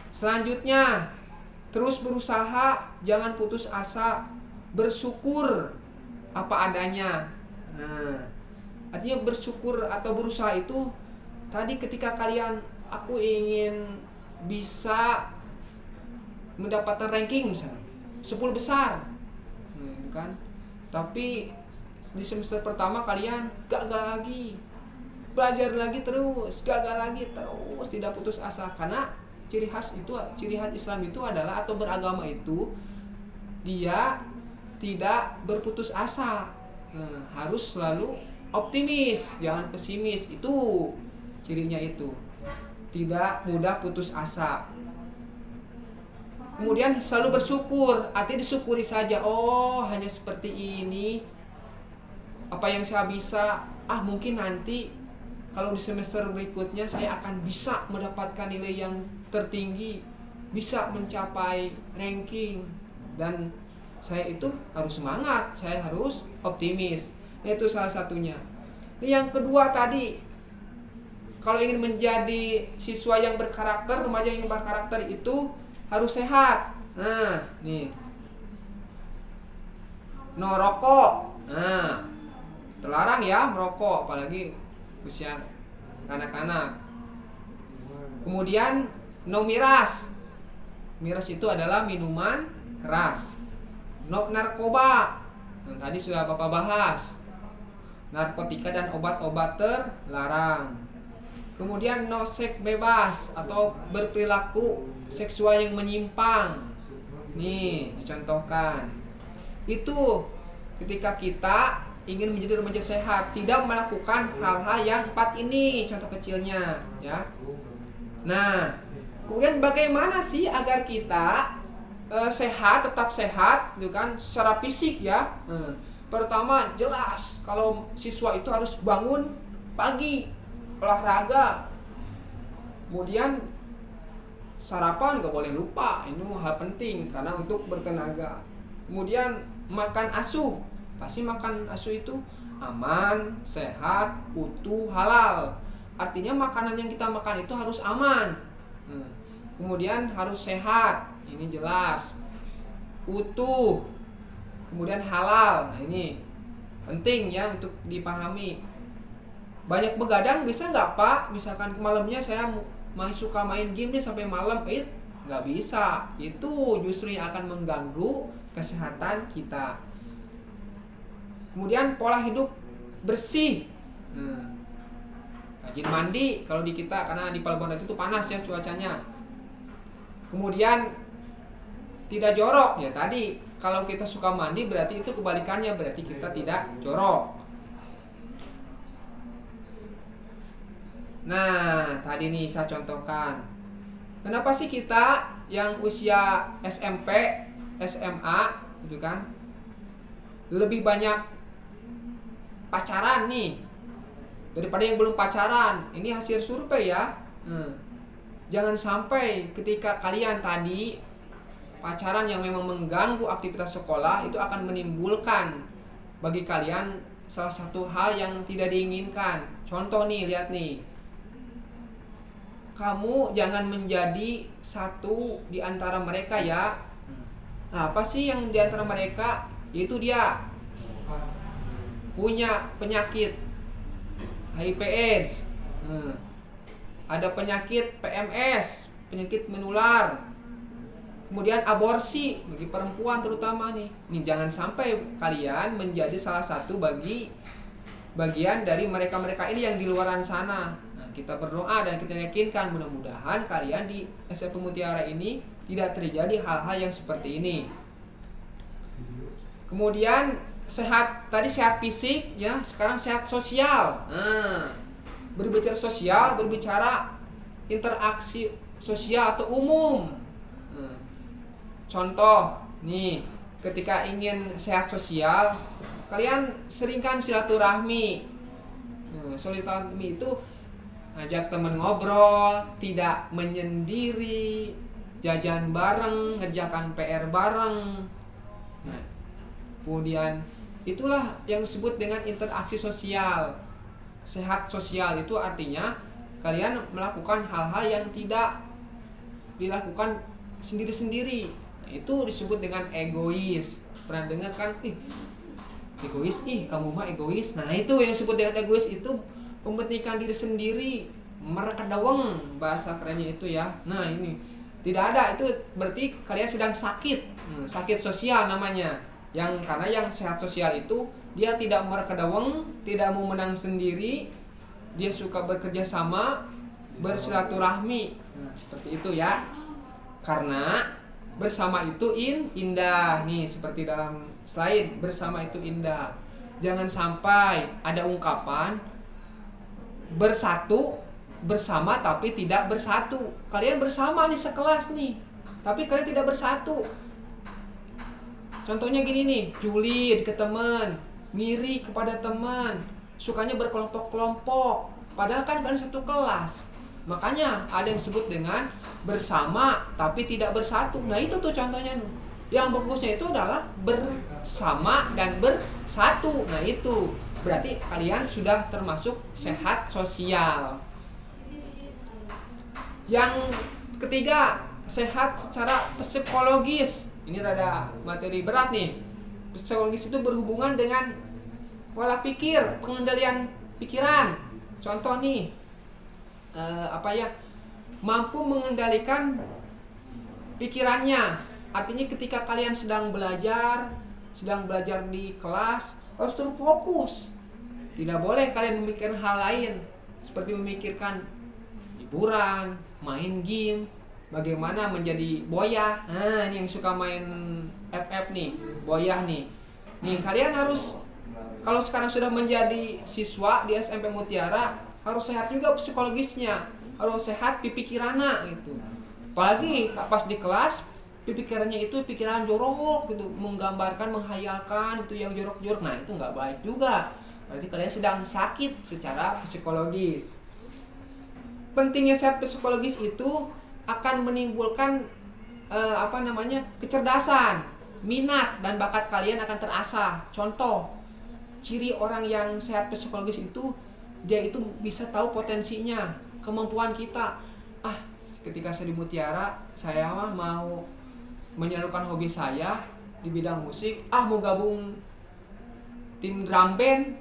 Selanjutnya, terus berusaha, jangan putus asa, bersyukur apa adanya. Nah, artinya bersyukur atau berusaha itu tadi ketika kalian, aku ingin bisa mendapatkan ranking misalnya 10 besar, kan? Tapi di semester pertama kalian gagal lagi, belajar lagi terus, gagal lagi terus, tidak putus asa. Karena ciri khas Islam itu adalah, atau beragama itu, dia tidak berputus asa. Harus selalu optimis, jangan pesimis. Itu cirinya, itu tidak mudah putus asa. Kemudian selalu bersyukur, artinya disyukuri saja. Oh, hanya seperti ini apa yang saya bisa. Mungkin nanti kalau di semester berikutnya saya akan bisa mendapatkan nilai yang tertinggi, bisa mencapai ranking, dan saya itu harus semangat, saya harus optimis. Itu salah satunya. Yang kedua tadi, kalau ingin menjadi siswa yang berkarakter, remaja yang berkarakter itu harus sehat. Nah, nih, no rokok. Nah, terlarang ya merokok, apalagi usia anak-anak. Kemudian no miras. Miras itu adalah minuman keras. No narkoba. Tadi sudah Bapak bahas. Narkotika dan obat-obat terlarang. Kemudian no seks bebas atau berperilaku seksual yang menyimpang. Nih, dicontohkan. Itu ketika kita ingin menjadi remaja sehat, tidak melakukan hal-hal yang 4 ini, contoh kecilnya, ya. Nah, kemudian bagaimana sih agar kita sehat, tetap sehat, gitu kan, secara fisik ya? Pertama, jelas kalau siswa itu harus bangun pagi, olahraga. Kemudian sarapan gak boleh lupa, ini hal penting karena untuk bertenaga. Kemudian makan asuh, pasti makan asuh itu aman, sehat, utuh, halal. Artinya makanan yang kita makan itu harus aman. Kemudian harus sehat, ini jelas. Utuh, kemudian halal. Nah ini penting ya untuk dipahami. Banyak begadang bisa nggak Pak? Misalkan malamnya saya masih suka main game nih sampai malam, nggak bisa. Itu justru yang akan mengganggu kesehatan kita. Kemudian pola hidup bersih. Rajin mandi kalau di kita, karena di Pelabuhan Ratu itu panas ya cuacanya. Kemudian tidak jorok ya tadi. Kalau kita suka mandi berarti itu kebalikannya, berarti kita tidak jorok. Nah, tadi nih saya contohkan. Kenapa sih kita yang usia SMP, SMA gitu kan, lebih banyak pacaran nih daripada yang belum pacaran? Ini hasil survei ya. Jangan sampai ketika kalian tadi pacaran yang memang mengganggu aktivitas sekolah, itu akan menimbulkan bagi kalian salah satu hal yang tidak diinginkan. Contoh nih, lihat nih. Kamu jangan menjadi satu di antara mereka ya. Nah, apa sih yang di antara mereka? Yaitu dia punya penyakit HIV/AIDS, ada penyakit PMS, penyakit menular, kemudian aborsi bagi perempuan terutama nih. Nih jangan sampai kalian menjadi salah satu bagian dari mereka-mereka ini yang di luaran sana. Kita berdoa dan kita yakinkan mudah-mudahan kalian di SMP Mutiara ini tidak terjadi hal-hal yang seperti ini. Kemudian sehat, tadi sehat fisik ya, sekarang sehat sosial. Berbicara sosial, berbicara interaksi sosial atau umum. Contoh nih, ketika ingin sehat sosial, kalian seringkan silaturahmi. Silaturahmi itu ajak teman ngobrol, tidak menyendiri, jajan bareng, ngerjakan PR bareng. Kemudian itulah yang disebut dengan interaksi sosial. Sehat sosial itu artinya kalian melakukan hal-hal yang tidak dilakukan sendiri-sendiri. Itu disebut dengan egois. Pernah dengar kan? Egois, kamu mah egois. Nah itu yang disebut dengan egois, itu mementingkan diri sendiri, merekadawang bahasa kerennya itu ya. Nah ini tidak ada, itu berarti kalian sedang sakit, sakit sosial namanya. Karena yang sehat sosial itu dia tidak merekadawang, tidak mau menang sendiri, dia suka bekerja sama, bersilaturahmi. Seperti itu ya. Karena bersama itu indah nih, seperti dalam slide, bersama itu indah. Jangan sampai ada ungkapan bersatu bersama tapi tidak bersatu. Kalian bersama nih sekelas nih, tapi kalian tidak bersatu. Contohnya gini nih, julid ke teman, ngiri kepada teman, sukanya berkelompok-kelompok, padahal kan kalian satu kelas. Makanya ada yang disebut dengan bersama tapi tidak bersatu. Nah itu tuh contohnya. Yang bagusnya itu adalah bersama dan bersatu. Nah itu berarti kalian sudah termasuk sehat sosial. Yang ketiga, sehat secara psikologis. Ini rada materi berat nih. Psikologis itu berhubungan dengan pola pikir, pengendalian pikiran. Contoh nih, mampu mengendalikan pikirannya. Artinya ketika kalian sedang belajar di kelas, harus terfokus. Tidak boleh kalian memikirkan hal lain, seperti memikirkan hiburan, main game, bagaimana menjadi boyah. Nah, ini yang suka main FF nih, boyah nih. Nih, kalian harus, kalau sekarang sudah menjadi siswa di SMP Mutiara, harus sehat juga psikologisnya, harus sehat pikirannya gitu. Apalagi pas di kelas, pikirannya itu pikiran jorok gitu, menggambarkan, menghayalkan itu yang jorok-jorok. Nah itu nggak baik juga, berarti kalian sedang sakit secara psikologis. pentingnya sehat psikologis itu akan menimbulkan kecerdasan, minat dan bakat kalian akan terasah. Contoh, ciri orang yang sehat psikologis itu dia itu bisa tahu potensinya, kemampuan kita. Ketika saya di Mutiara, saya mau menyalurkan hobi saya di bidang musik. Mau gabung tim drum band.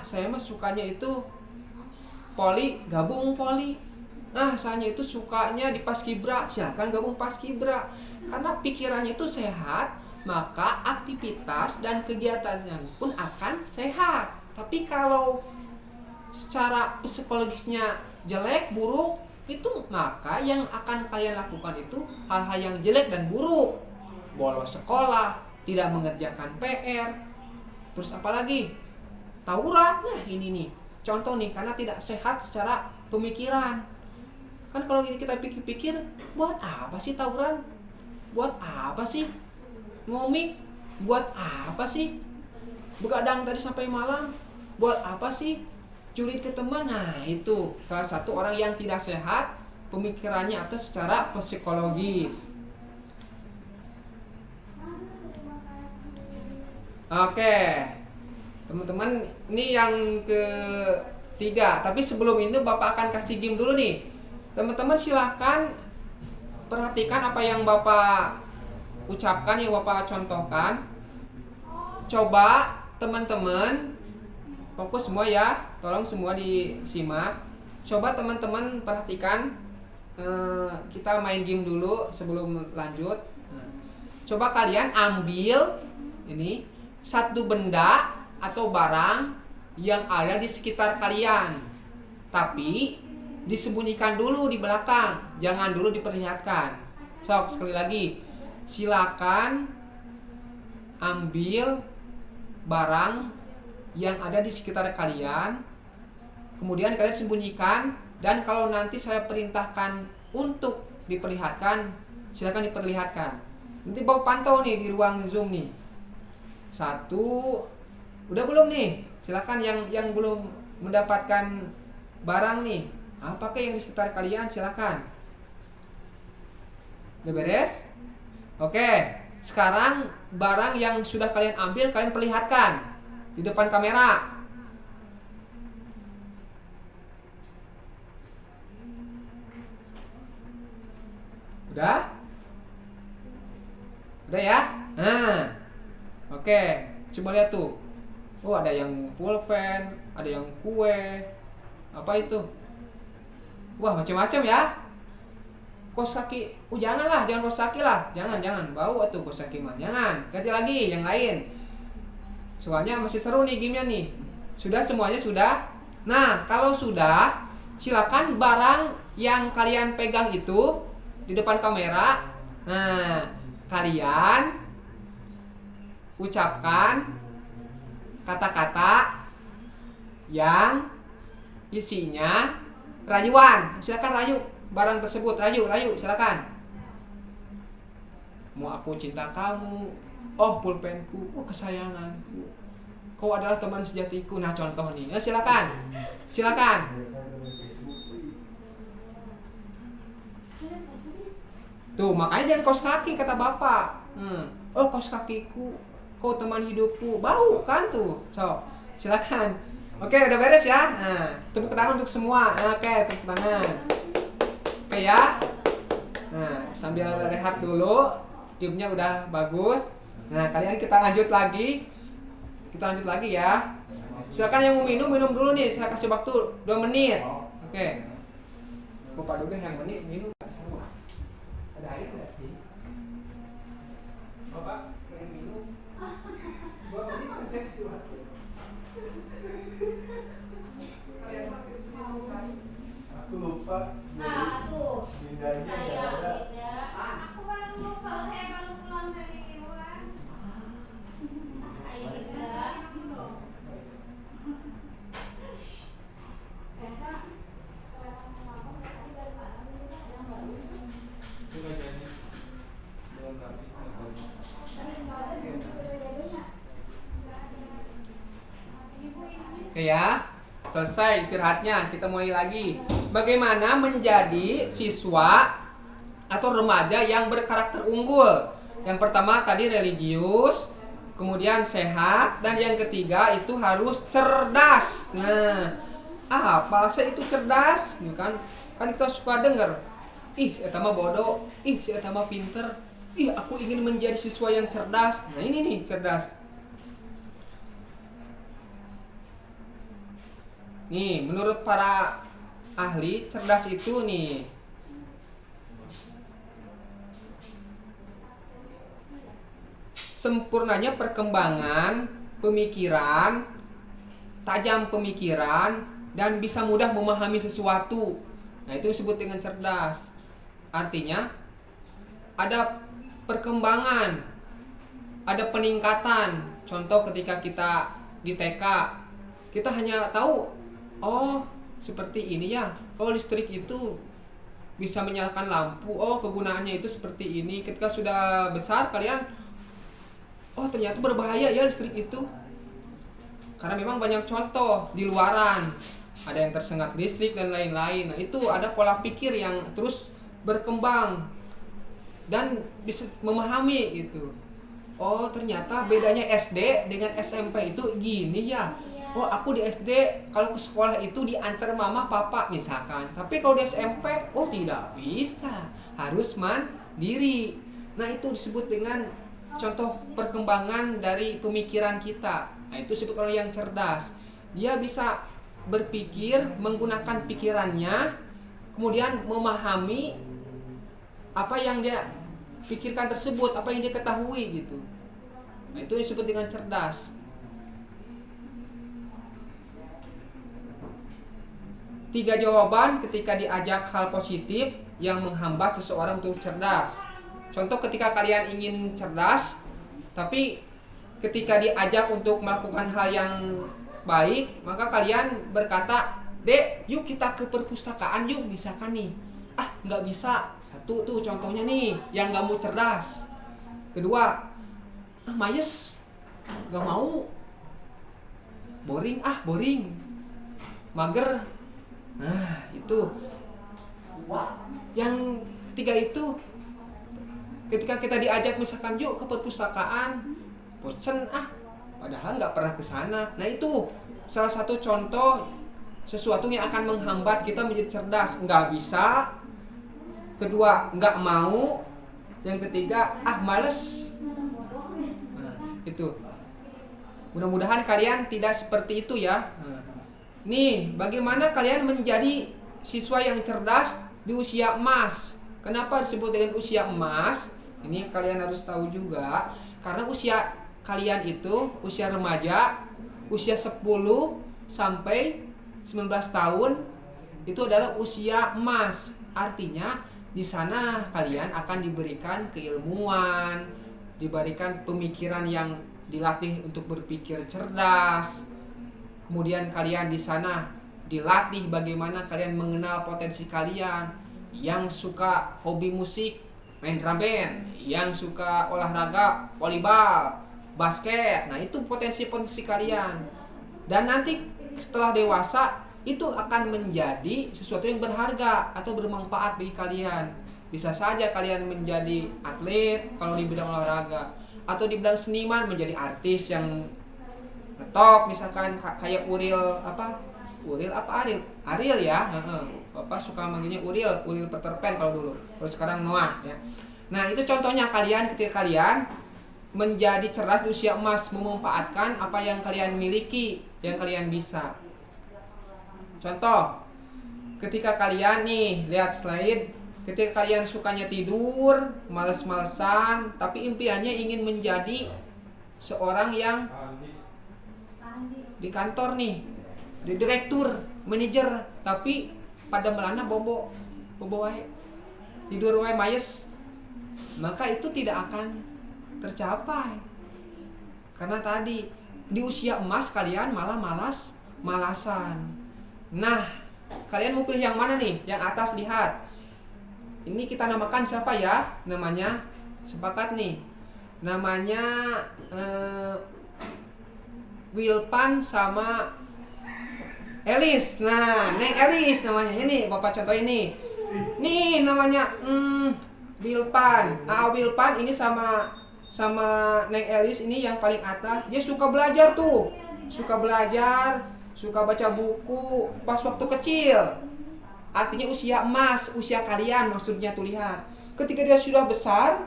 Saya sukanya itu poli, gabung poli. Saya itu sukanya di paskibra, silakan gabung paskibra. Karena pikirannya itu sehat, maka aktivitas dan kegiatannya pun akan sehat. Tapi kalau secara psikologisnya jelek, buruk, itu maka yang akan kalian lakukan itu hal-hal yang jelek dan buruk. Bolos sekolah, tidak mengerjakan PR, terus apalagi tawuran. Ini nih contoh nih, karena tidak sehat secara pemikiran. Kan kalau kita pikir-pikir, buat apa sih tawuran? Buat apa sih ngomik? Buat apa sih begadang tadi sampai malam? Buat apa sih julid ke teman? Itu salah satu orang yang tidak sehat pemikirannya atau secara psikologis. Oke, teman-teman, ini yang ketiga. Tapi sebelum itu Bapak akan kasih game dulu nih. Teman-teman silahkan perhatikan apa yang Bapak ucapkan, yang Bapak contohkan. Coba teman-teman fokus semua ya, tolong semua disimak. Coba teman-teman perhatikan, kita main game dulu sebelum lanjut. Coba kalian ambil ini satu benda atau barang yang ada di sekitar kalian, tapi disembunyikan dulu di belakang, jangan dulu diperlihatkan. Sekali lagi, silakan ambil barang yang ada di sekitar kalian, kemudian kalian sembunyikan, dan kalau nanti saya perintahkan untuk diperlihatkan, silakan diperlihatkan. Nanti Bapak pantau nih di ruang Zoom nih. 1, udah belum nih? Silakan yang belum mendapatkan barang nih, pakai yang di sekitar kalian, silakan. Udah beres? Oke, sekarang barang yang sudah kalian ambil kalian perlihatkan di depan kamera. Udah? Udah ya? Oke, coba lihat tuh. Ada yang pulpen, ada yang kue. Apa itu? Macam-macam ya. Kos kaki, janganlah, jangan kos kaki lah. Jangan, bau atuh kos kaki mah. Jangan, ganti lagi yang lain. Soalnya masih seru nih gamenya nih. Sudah semuanya sudah? Nah, kalau sudah, silakan barang yang kalian pegang itu di depan kamera. Kalian ucapkan kata-kata yang isinya rayuan. Silakan rayu barang tersebut, rayu, silakan. Mau aku cinta kamu, pulpenku, kesayanganku, kau adalah teman sejatiku. Nah, contoh nih. Silakan. Tuh, makanya jangan kos kaki kata Bapak. Kos kakiku, kau teman hidupku. Bau kan tuh. Silakan. Oke, udah beres ya. Tepuk tangan untuk semua. Oke, tepuk tangan. Oke ya. Sambil rehat dulu. Gamenya udah bagus. Kalian kita lanjut lagi ya. Silakan yang mau minum dulu nih. Saya kasih waktu 2 menit. Oke. Bapak dulu yang minum. Ada air nggak sih? Bapak pengen minum? 2 menit saya kasih waktu. Aku lupa. Tuh. Bindanya Saya nggak ada. beda. Aku baru lupa, saya baru pulang dari luar. Ayo beda. Karena Itu nggak jadi. Belum rapi. Oke ya. Selesai istirahatnya, kita mulai lagi. Bagaimana menjadi siswa atau remaja yang berkarakter unggul? Yang pertama tadi religius, kemudian sehat, dan yang ketiga itu harus cerdas. Nah, apa sih itu cerdas? Ini kan kita suka dengar, ih saya mah bodoh, ih saya mah pinter, ih aku ingin menjadi siswa yang cerdas. Nah ini nih cerdas. Nih, menurut para ahli, cerdas itu nih sempurnanya perkembangan pemikiran, tajam pemikiran, dan bisa mudah memahami sesuatu. Nah, itu disebut dengan cerdas. Artinya ada perkembangan, ada peningkatan. Contoh ketika kita di TK, kita hanya tahu, oh seperti ini ya, oh listrik itu bisa menyalakan lampu, oh kegunaannya itu seperti ini. Ketika sudah besar kalian, oh ternyata berbahaya ya listrik itu. Karena memang banyak contoh di luaran, ada yang tersengat listrik dan lain-lain. Nah itu ada pola pikir yang terus berkembang dan bisa memahami gitu. Oh ternyata bedanya SD dengan SMP itu gini ya. Oh aku di SD kalau ke sekolah itu diantar mama papa misalkan. Tapi kalau di SMP, oh tidak bisa, harus mandiri. Nah itu disebut dengan contoh perkembangan dari pemikiran kita. Nah itu disebut orang yang cerdas. Dia bisa berpikir, menggunakan pikirannya, kemudian memahami apa yang dia pikirkan tersebut, apa yang dia ketahui gitu. Nah itu disebut dengan cerdas. 3 jawaban ketika diajak hal positif yang menghambat seseorang untuk cerdas. Contoh ketika kalian ingin cerdas, tapi ketika diajak untuk melakukan hal yang baik, maka kalian berkata, "Dek, yuk kita ke perpustakaan yuk," misalkan nih. Ah, nggak bisa. Satu tuh contohnya nih, yang nggak mau cerdas. Kedua, ah mayes, nggak mau. Boring, boring. Mager. Nah, itu. Yang ketiga itu, ketika kita diajak misalkan yuk ke perpustakaan, bosen padahal nggak pernah ke sana. Nah itu salah satu contoh sesuatu yang akan menghambat kita menjadi cerdas. Nggak bisa. Kedua, nggak mau. Yang ketiga, males. Nah, itu. Mudah-mudahan kalian tidak seperti itu ya. Nih, bagaimana kalian menjadi siswa yang cerdas di usia emas? Kenapa disebut dengan usia emas? Ini kalian harus tahu juga. Karena usia kalian itu, usia remaja, usia 10 sampai 19 tahun, itu adalah usia emas. Artinya, di sana kalian akan diberikan keilmuan, diberikan pemikiran yang dilatih untuk berpikir cerdas. Kemudian kalian di sana dilatih bagaimana kalian mengenal potensi kalian. Yang suka hobi musik, main drum band. Yang suka olahraga, volleyball, basket. Nah itu potensi-potensi kalian. Dan nanti setelah dewasa, itu akan menjadi sesuatu yang berharga atau bermanfaat bagi kalian. Bisa saja kalian menjadi atlet kalau di bidang olahraga, atau di bidang seniman menjadi artis yang top misalkan kayak Ariel ya. Bapak suka manggilnya Uriel Peter Pan kalau dulu. Kalau sekarang Noah ya. Nah, itu contohnya kalian ketika kalian menjadi cerdas di usia emas, memanfaatkan apa yang kalian miliki, yang kalian bisa. Contoh, ketika kalian nih lihat slide, ketika kalian sukanya tidur, males-malesan, tapi impiannya ingin menjadi seorang yang di kantor nih, di direktur, manajer, tapi pada melana bobo wae, tidur wae mayes, maka itu tidak akan tercapai. Karena tadi di usia emas kalian malah malasan. Nah, kalian mau pilih yang mana nih? Yang atas lihat. Ini kita namakan siapa ya? Namanya sepakat nih. Namanya Wilpan sama Elis. Nah, Neng Elis namanya. Ini Bapak contoh ini. Nih namanya Wilpan. Wilpan ini sama Neng Elis ini yang paling atas. Dia suka belajar tuh. Suka belajar, suka baca buku pas waktu kecil. Artinya usia emas, usia kalian maksudnya tuh lihat. Ketika dia sudah besar,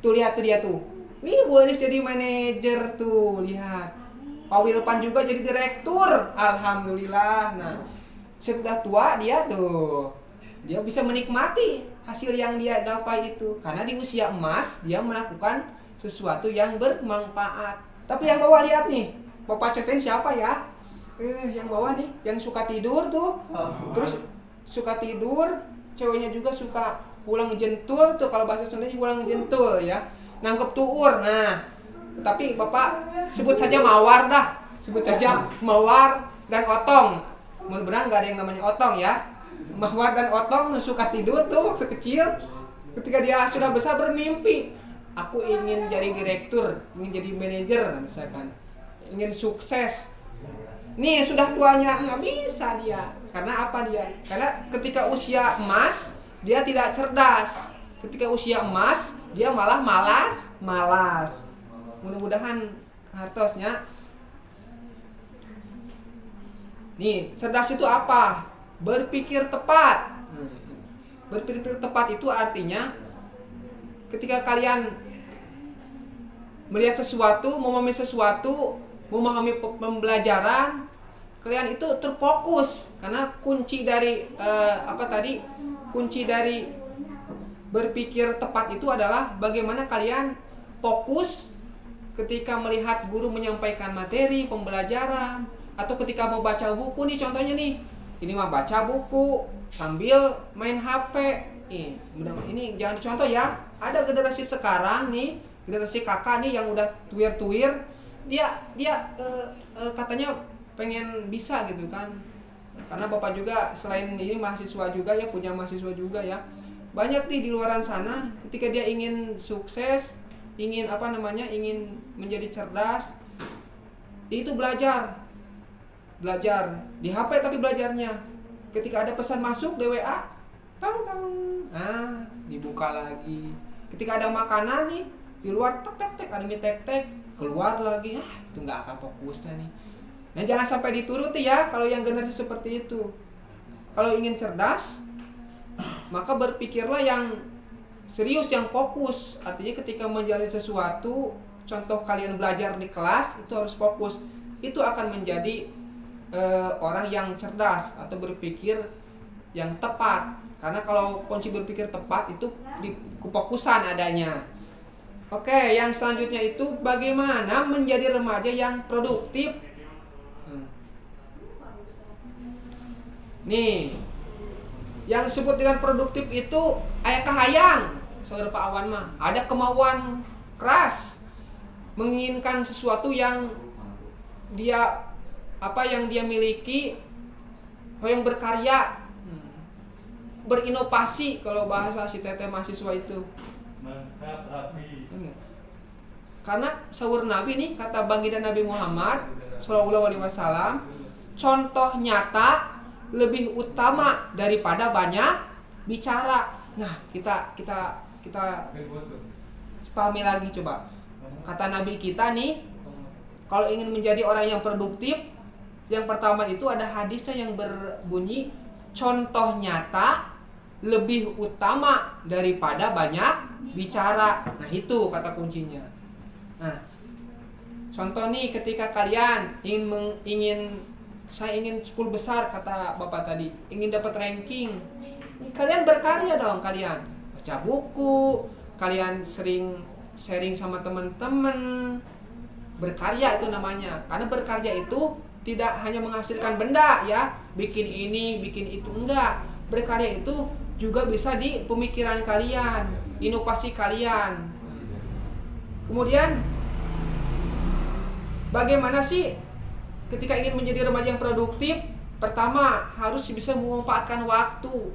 tuh lihat tuh dia tuh. Nih boleh jadi manajer tuh, lihat. Pak Wilpan juga jadi direktur, alhamdulillah. Nah, setelah tua dia tuh, dia bisa menikmati hasil yang dia dapat itu. Karena di usia emas dia melakukan sesuatu yang bermanfaat. Tapi yang bawah lihat nih, Bapak contohin siapa ya? Yang bawah nih, yang suka tidur tuh. Terus suka tidur, ceweknya juga suka pulang jentul tuh, kalau bahasa Sunda pulang jentul ya. Nangkep tuur. Nah, tapi Bapak sebut saja Mawar dah. Sebut saja Mawar dan Otong. Mudah-mudahan gak ada yang namanya Otong ya. Mawar dan Otong suka tidur tuh waktu kecil. Ketika dia sudah besar bermimpi, aku ingin jadi direktur, ingin jadi manajer misalkan, ingin sukses. Nih sudah tuanya nggak bisa dia. Karena apa dia? Karena ketika usia emas dia tidak cerdas. Ketika usia emas dia malah malas. Mudah-mudahan hartosnya. Nih, cerdas itu apa? Berpikir tepat. Berpikir tepat itu artinya ketika kalian melihat sesuatu, memahami sesuatu, memahami pembelajaran, kalian itu terfokus. Karena kunci dari kunci dari berpikir tepat itu adalah bagaimana kalian fokus ketika melihat guru menyampaikan materi pembelajaran, atau ketika mau baca buku nih, contohnya nih, ini mah baca buku sambil main HP. Ini jangan dicontoh ya. Ada generasi sekarang nih, generasi kakak nih yang udah tuir-tuir, dia katanya pengen bisa gitu kan. Karena Bapak juga selain ini mahasiswa juga ya, punya mahasiswa juga ya. Banyak nih di luaran sana ketika dia ingin sukses, ingin ingin menjadi cerdas, itu belajar di HP, tapi belajarnya ketika ada pesan masuk di WA, tang, dibuka lagi. Ketika ada makanan nih di luar, tek ada mie tek keluar lagi, itu nggak akan fokusnya nih. Nah, jangan sampai dituruti ya kalau yang generasi seperti itu. Kalau ingin cerdas, maka berpikirlah yang serius, yang fokus. Artinya ketika menjalani sesuatu, contoh kalian belajar di kelas, itu harus fokus. Itu akan menjadi orang yang cerdas atau berpikir yang tepat. Karena kalau kunci berpikir tepat itu di kefokusan adanya. Oke, yang selanjutnya itu bagaimana menjadi remaja yang produktif. Nih, yang disebut dengan produktif itu aya kahayang, saudara Pak Awan mah. Ada kemauan keras, menginginkan sesuatu yang dia miliki, yang berkarya, berinovasi kalau bahasa si teteh mahasiswa itu. Karena sahur Nabi nih, kata baginda Nabi Muhammad Shallallahu Alaihi Wasallam, contoh nyata lebih utama daripada banyak bicara. Nah, kita pahami lagi coba. Kata Nabi kita nih, kalau ingin menjadi orang yang produktif, yang pertama itu ada hadisnya yang berbunyi, contoh nyata lebih utama daripada banyak bicara. Nah, itu kata kuncinya. Nah, contoh nih, ketika kalian saya ingin 10 besar, kata Bapak tadi, ingin dapat ranking, kalian berkarya dong. Kalian baca buku, kalian sering sharing sama teman-teman. Berkarya itu namanya. Karena berkarya itu tidak hanya menghasilkan benda ya, bikin ini, bikin itu, enggak. Berkarya itu juga bisa di pemikiran kalian, inovasi kalian. Kemudian bagaimana sih ketika ingin menjadi remaja yang produktif? Pertama, harus bisa memanfaatkan waktu.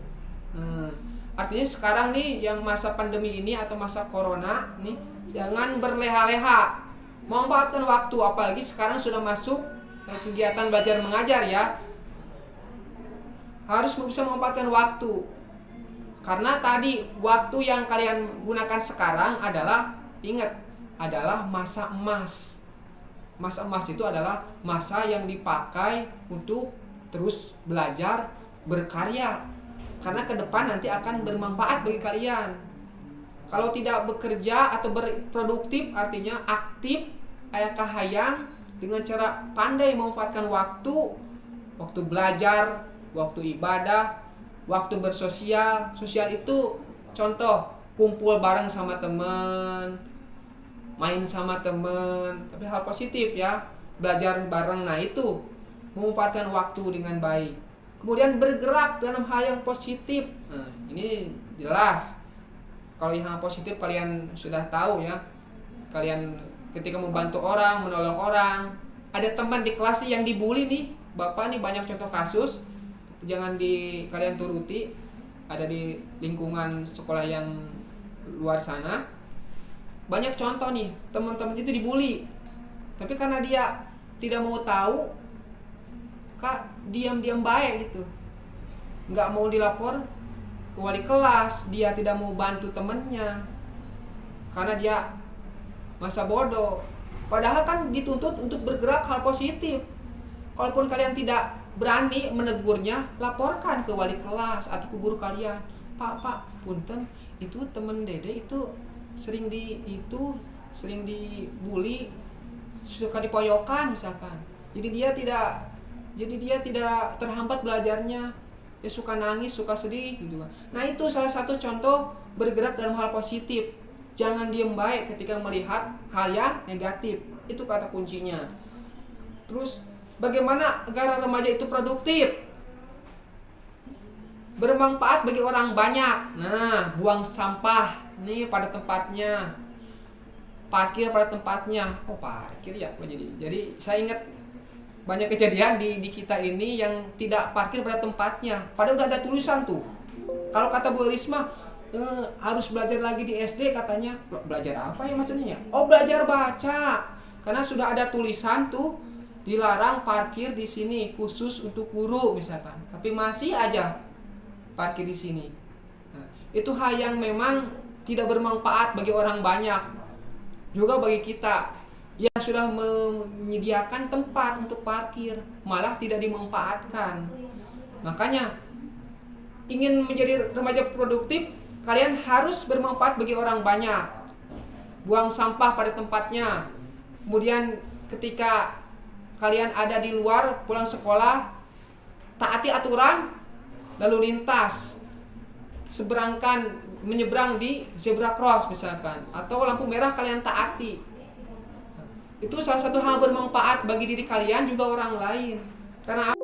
Artinya sekarang nih yang masa pandemi ini atau masa corona nih, jangan berleha-leha. Memanfaatkan waktu, apalagi sekarang sudah masuk kegiatan belajar mengajar ya. harus bisa memanfaatkan waktu. Karena tadi waktu yang kalian gunakan sekarang adalah, ingat, adalah masa emas. Masa emas itu adalah masa yang dipakai untuk terus belajar, berkarya. Karena ke depan nanti akan bermanfaat bagi kalian. Kalau tidak bekerja atau berproduktif, artinya aktif, kahayang, dengan cara pandai memanfaatkan waktu, waktu belajar, waktu ibadah, waktu bersosial. Sosial itu contoh kumpul bareng sama teman, main sama teman, tapi hal positif ya, belajar bareng. Nah itu memanfaatkan waktu dengan baik. Kemudian bergerak dalam hal yang positif. Nah, ini jelas. Kalau yang positif kalian sudah tahu ya. Kalian ketika membantu orang, menolong orang. Ada teman di kelas yang dibully nih, Bapak nih banyak contoh kasus. Jangan kalian turuti. Ada di lingkungan sekolah yang luar sana. Banyak contoh nih, teman-teman itu dibully. Tapi karena dia tidak mau tahu, Kak, diam-diam baik gitu. Nggak mau dilapor ke wali kelas, dia tidak mau bantu temennya. Karena dia masa bodoh. Padahal kan dituntut untuk bergerak hal positif. Kalaupun kalian tidak berani menegurnya, laporkan ke wali kelas atau ke guru kalian. Pak, punten, itu temen Dede itu sering dibully, suka dipoyokan misalkan. Jadi dia tidak terhambat belajarnya. Dia suka nangis, suka sedih gitu kan. Nah, itu salah satu contoh bergerak dalam hal positif. Jangan diem baik ketika melihat hal yang negatif. Itu kata kuncinya. Terus bagaimana agar remaja itu produktif? Bermanfaat bagi orang banyak. Nah, buang sampah nih pada tempatnya, parkir pada tempatnya. Oh, parkir ya. Jadi saya ingat banyak kejadian di kita ini yang tidak parkir pada tempatnya. Padahal udah ada tulisan tuh. Kalau kata Bu Risma, harus belajar lagi di SD katanya. Belajar apa ya maksudnya? Oh, belajar baca. Karena sudah ada tulisan tuh, dilarang parkir di sini khusus untuk guru misalkan. Tapi masih aja parkir di sini. Nah, itu hal yang memang tidak bermanfaat bagi orang banyak, juga bagi kita yang sudah menyediakan tempat untuk parkir, malah tidak dimanfaatkan. Makanya ingin menjadi remaja produktif, kalian harus bermanfaat bagi orang banyak. Buang sampah pada tempatnya. Kemudian ketika kalian ada di luar pulang sekolah, taati aturan lalu lintas. Menyeberang di zebra cross misalkan, atau lampu merah kalian taati. Itu salah satu hal bermanfaat bagi diri kalian juga orang lain. Karena